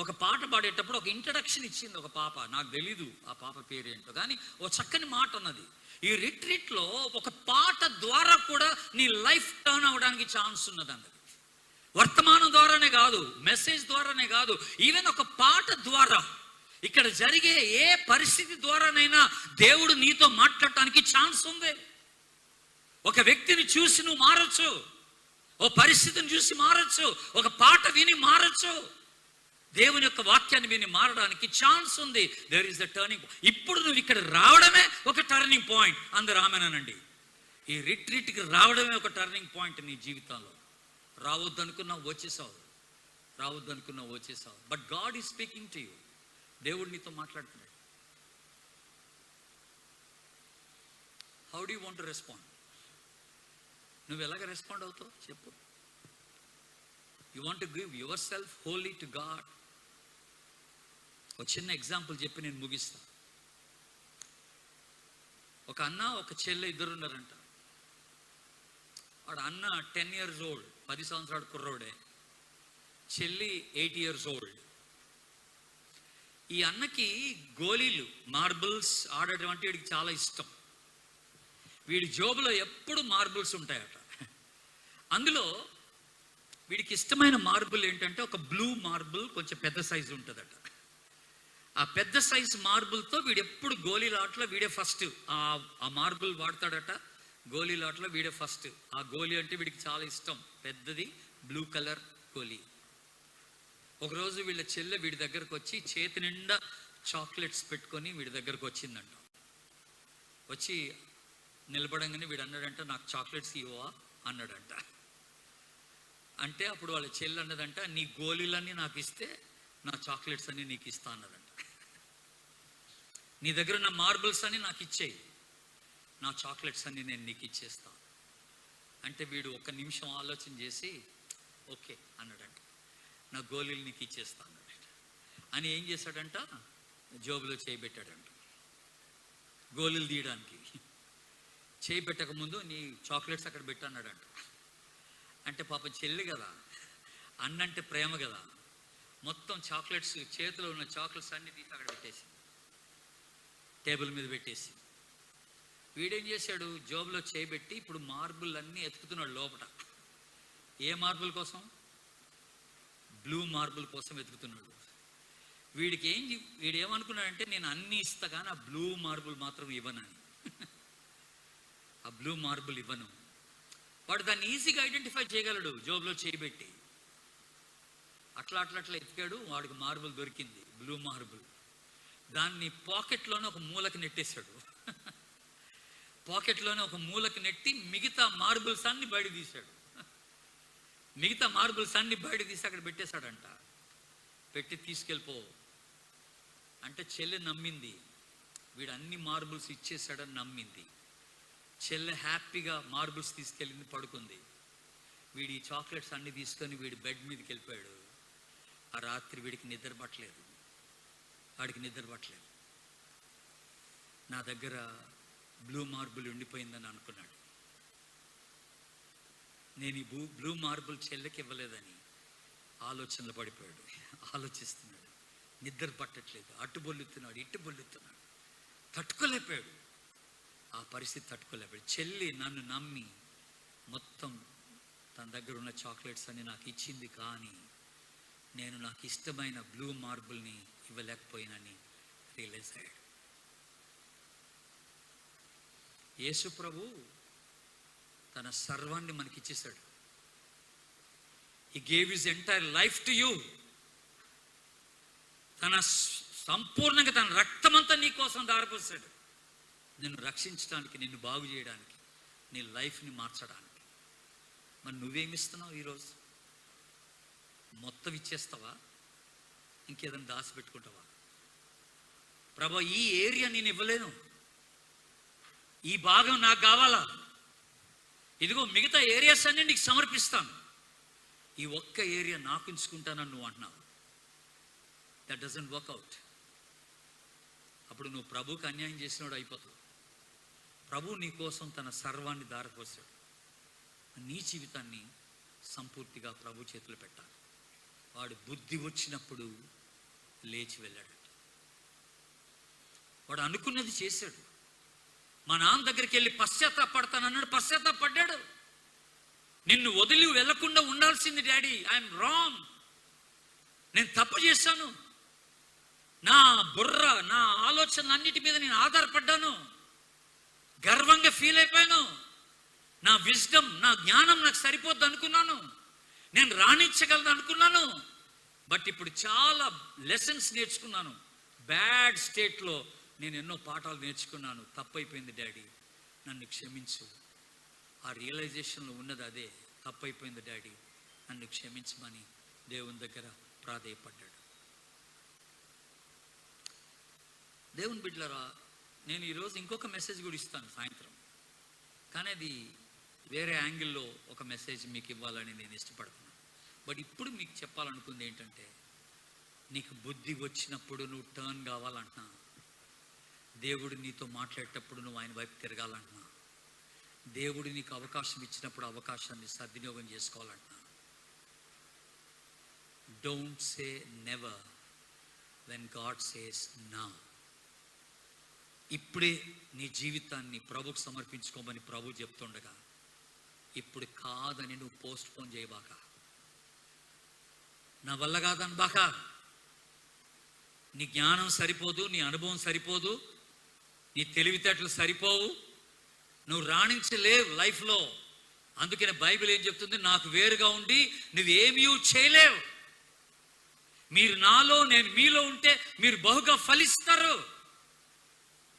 ఒక పాట పాడేటప్పుడు ఒక ఇంట్రడక్షన్ ఇచ్చింది ఒక పాప, నాకు తెలీదు ఆ పాప పేరేంటో, కానీ ఒక చక్కని మాట ఉన్నది. ఈ రిట్రీట్లో ఒక పాట ద్వారా కూడా నీ లైఫ్ టర్న్ అవడానికి ఛాన్స్ ఉన్నది అన్నది. వర్తమానం ద్వారానే కాదు, మెసేజ్ ద్వారానే కాదు, ఈవెన్ ఒక పాట ద్వారా, ఇక్కడ జరిగే ఏ పరిస్థితి ద్వారానైనా దేవుడు నీతో మాట్లాడటానికి ఛాన్స్ ఉంది. ఒక వ్యక్తిని చూసి నువ్వు మారచ్చు, ఓ పరిస్థితిని చూసి మారచ్చు, ఒక పాట విని మారచ్చు, దేవుని యొక్క వాక్యాన్ని విని మారడానికి ఛాన్స్ ఉంది. There is the turning. ఇప్పుడు నువ్వు ఇక్కడ రావడమే ఒక టర్నింగ్ పాయింట్. అందరూ ఆమెనండి. ఈ రిట్రీట్కి రావడమే ఒక టర్నింగ్ పాయింట్ నీ జీవితంలో. రావద్దనుకున్నావు వచ్చేసావు, రావద్దనుకున్నావు వచ్చేసావు. But God is speaking to you. దేవుడు నీతో మాట్లాడుతున్నాడు. How do you want to respond? నువ్వు ఎలాగ రెస్పాండ్ అవుతావు చెప్పు. You want to give yourself holy to God. ఒక చిన్న ఎగ్జాంపుల్ చెప్పి నేను ముగిస్తా. ఒక అన్న ఒక చెల్లె ఇద్దరు ఉన్నారంట. వాడు అన్న 10 years old, 10 సంవత్సరాల కుర్రోడే. చెల్లి 8 years old. ఈ అన్నకి గోళీలు, మార్బుల్స్ ఆడటం అంటే వీడికి చాలా ఇష్టం. వీడి జోబులో ఎప్పుడు మార్బుల్స్ ఉంటాయట. అందులో వీడికి ఇష్టమైన మార్బుల్ ఏంటంటే ఒక బ్లూ మార్బుల్, కొంచెం పెద్ద సైజు ఉంటుందట. ఆ పెద్ద సైజు మార్బుల్తో వీడు ఎప్పుడు గోళీలాటలో వీడే ఫస్ట్. ఆ మార్బుల్ వాడతాడట, గోళీలాటలో వీడే ఫస్ట్. ఆ గోళీ అంటే వీడికి చాలా ఇష్టం, పెద్దది బ్లూ కలర్ గోళీ. ఒకరోజు వీళ్ళ చెల్లె వీడి దగ్గరకు వచ్చి చేతి నిండా చాక్లెట్స్ పెట్టుకొని వీడి దగ్గరకు వచ్చిందంట. వచ్చి నిలబడంగానే వీడు అన్నాడంట, నాకు చాక్లెట్స్ ఇవ్వవా అన్నాడంట. అంటే అప్పుడు వాళ్ళ చెల్లి అన్నదంట, నీ గోళీలన్నీ నాకు ఇస్తే నా చాక్లెట్స్ అన్నీ నీకు ఇస్తా అన్నదంట. నీ దగ్గర ఉన్న మార్బుల్స్ అన్నీ నాకు ఇచ్చేయి, నా చాక్లెట్స్ అన్నీ నేను నీకు ఇచ్చేస్తా. అంటే వీడు 1 నిమిషం ఆలోచన చేసి ఓకే అన్నాడంట. నా గోళీలు నీకు ఇచ్చేస్తా అన్నాడంట. అని ఏం చేశాడంట, జోబులో చేయి పెట్టాడంట గోళీలు తీయడానికి. చేయి పెట్టక ముందు నీ చాక్లెట్స్ అక్కడ పెట్టన్నాడంట. అంటే పాపం చెల్లి కదా, అన్నంటే ప్రేమ కదా, మొత్తం చాక్లెట్స్, చేతిలో ఉన్న చాక్లెట్స్ అన్నీ తీసి అక్కడ పెట్టేసింది. టేబుల్ మీద పెట్టేసి. వీడేం చేశాడు, జోబులో చేయబెట్టి ఇప్పుడు మార్బుల్ అన్నీ ఎతుకుతున్నాడు లోపల. ఏ మార్బుల్ కోసం? బ్లూ మార్బుల్ కోసం వెతుకుతున్నాడు. వీడేమనుకున్నాడంటే నేను అన్నీ ఇస్తా కానీ ఆ బ్లూ మార్బుల్ మాత్రం ఇవ్వనని. ఆ బ్లూ మార్బుల్ ఇవ్వను. వాడు దాన్ని ఈజీగా ఐడెంటిఫై చేయగలడు జోబులో చేయబెట్టి. అట్లా ఎతికాడు, వాడికి మార్బుల్ దొరికింది, బ్లూ మార్బుల్. దాన్ని పాకెట్లోనే ఒక మూలకి నెట్టేశాడు. పాకెట్లోనే ఒక మూలకి నెట్టి మిగతా మార్బుల్స్ అన్ని బయట తీశాడు. అక్కడ పెట్టేశాడంట. పెట్టి తీసుకెళ్ళిపో అంటే చెల్లె నమ్మింది. వీడు అన్ని మార్బుల్స్ ఇచ్చేసాడని నమ్మింది. చెల్లె హ్యాపీగా మార్బుల్స్ తీసుకెళ్ళింది, పడుకుంది. వీడి చాక్లెట్స్ అన్ని తీసుకొని వీడి బెడ్ మీదకి వెళ్ళిపోయాడు. ఆ రాత్రి వాడికి నిద్ర పట్టలేదు. నా దగ్గర బ్లూ మార్బుల్ ఉండిపోయిందని అనుకున్నాడు. నేను ఈ బ్లూ మార్బుల్ చెల్లెకి ఇవ్వలేదని ఆలోచనలు పడిపోయాడు. ఆలోచిస్తున్నాడు, నిద్ర పట్టట్లేదు, అటు బొల్లుతున్నాడు, ఇటు బొల్లుతున్నాడు. తట్టుకోలేకపోయాడు. ఆ పరిస్థితి తట్టుకోలేకపోయాడు. చెల్లి నన్ను నమ్మి మొత్తం తన దగ్గర ఉన్న చాక్లెట్స్ అన్ని నాకు ఇచ్చింది, కానీ నేను నాకు ఇష్టమైన బ్లూ మార్బుల్ని ఇవ్వలేకపోయినని రియలైజ్ అయ్యాడు. యేసు ప్రభు తన సర్వాన్ని మనకి ఇచ్చేశాడు. He gave his entire life to you. తన సంపూర్ణంగా తన రక్తమంతా నీ కోసం దారిపోసాడు. నిన్ను రక్షించడానికి, నిన్ను బాగు చేయడానికి, నీ లైఫ్ని మార్చడానికి. మరి నువ్వేమిస్తున్నావు ఈరోజు? మొత్తం ఇచ్చేస్తావా? ఇంకేదైనా దాచిపెట్టుకుంటావా? ప్రభా, ఈ ఏరియా నేను ఇవ్వలేను, ఈ భాగం నాకు కావాలా, ఇదిగో మిగతా ఏరియాస్ అన్నీ నీకు సమర్పిస్తాను, ఈ ఒక్క ఏరియా నాకు ఉంచుకుంటానని నువ్వు అంటున్నావు. That doesn't work out. అప్పుడు నువ్వు ప్రభువుకి అన్యాయం చేసినోడు అయిపోతావు. ప్రభు నీ కోసం తన సర్వాన్ని దారిపోసాడు. నీ జీవితాన్ని సంపూర్తిగా ప్రభు చేతులు పెట్టాలి. వాడు బుద్ధి వచ్చినప్పుడు లేచి వెళ్ళాడు. వాడు అనుకున్నది చేశాడు. మా నాన్న దగ్గరికి వెళ్ళి పశ్చాత్తాపడతానన్నాడు, పశ్చాత్తాపడ్డాడు. నిన్ను వదిలి వెళ్లకుండా ఉండాల్సింది డాడీ, ఐఎమ్ రాంగ్, నేను తప్పు చేశాను, నా బుర్ర, నా ఆలోచనలన్నిటి మీద నేను ఆధారపడ్డాను, గర్వంగా ఫీల్ అయిపోయాను, నా విజ్డమ్, నా జ్ఞానం నాకు సరిపోద్ది అనుకున్నాను, నేను రాణించగలను అనుకున్నాను. బట్ ఇప్పుడు చాలా లెసన్స్ నేర్చుకున్నాను. బ్యాడ్ స్టేట్లో నేను ఎన్నో పాఠాలు నేర్చుకున్నాను. తప్పైపోయింది డాడీ, నన్ను క్షమించు. ఆ రియలైజేషన్లో ఉన్నది అదే, తప్పైపోయింది డాడీ, నన్ను క్షమించమని దేవుని దగ్గర ప్రాధేయపడ్డాడు. దేవుని బిడ్డలారా, నేను ఈరోజు ఇంకొక మెసేజ్ కూడా ఇస్తాను సాయంత్రం, కానీ అది వేరే యాంగిల్లో ఒక మెసేజ్ మీకు ఇవ్వాలని నేను ఇష్టపడుతున్నాను. బట్ ఇప్పుడు మీకు చెప్పాలనుకుంది ఏంటంటే, నీకు బుద్ధి వచ్చినప్పుడు నువ్వు టర్న్ కావాలంటున్నా, దేవుడు నీతో మాట్లాడేటప్పుడు నువ్వు ఆయన వైపు తిరగాలంటున్నా, దేవుడు నీకు అవకాశం ఇచ్చినప్పుడు అవకాశాన్ని సద్వినియోగం చేసుకోవాలంటున్నా. Don't say never when God says now. ఇప్పుడే నీ జీవితాన్ని ప్రభుకు సమర్పించుకోమని ప్రభు చెప్తుండగా, ఇప్పుడు కాదని నువ్వు పోస్ట్ పోన్ చేయబాక, నా వల్ల కాదనబాక. నీ జ్ఞానం సరిపోదు, నీ అనుభవం సరిపోదు, నీ తెలివితేటలు సరిపోవు, నువ్వు రాణించలేవు లైఫ్లో. అందుకనే బైబిల్ ఏం చెప్తుంది? నాకు వేరుగా ఉండి నువ్వేమీ చేయలేవు. మీరు నాలో, నేను మీలో ఉంటే మీరు బహుగా ఫలిస్తారు.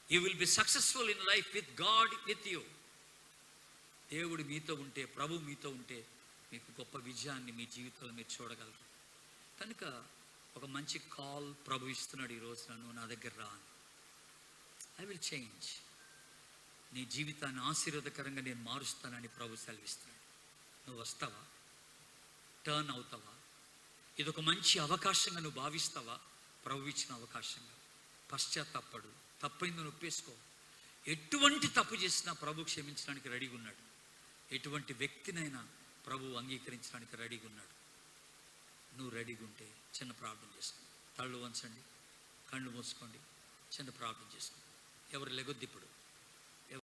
You will be successful in life with God with you. దేవుడు మీతో ఉంటే, ప్రభు మీతో ఉంటే మీకు గొప్ప విజయాన్ని మీ జీవితంలో మీరు చూడగలరు. కనుక ఒక మంచి కాల్ ప్రభు ఇస్తున్నాడు ఈరోజు, నన్ను నా దగ్గర రా, ఐ విల్ చేంజ్. నీ జీవితాన్ని ఆశీర్వాదకరంగా నేను మారుస్తానని ప్రభు సెలవిస్తున్నాడు. నువ్వు వస్తావా? టర్న్ అవుతావా? ఇది ఒక మంచి అవకాశంగా నువ్వు భావిస్తావా? ప్రభు ఇచ్చిన అవకాశంగా. పశ్చాత్తాపడు, తప్పైంది ఒప్పేసుకో. ఎటువంటి తప్పు చేసినా ప్రభు క్షమించడానికి రెడీగా ఉన్నాడు. ఎటువంటి వ్యక్తినైనా ప్రభు అంగీకరించడానికి రెడీగా ఉన్నాడు. నువ్వు రెడీగా ఉంటే చిన్న ప్రార్థన చేసుకోండి. తళ్ళు వంచండి, కళ్ళు మూసుకోండి, చిన్న ప్రార్థన చేసుకోండి. ఎవరు లెగొద్దు ఇప్పుడు.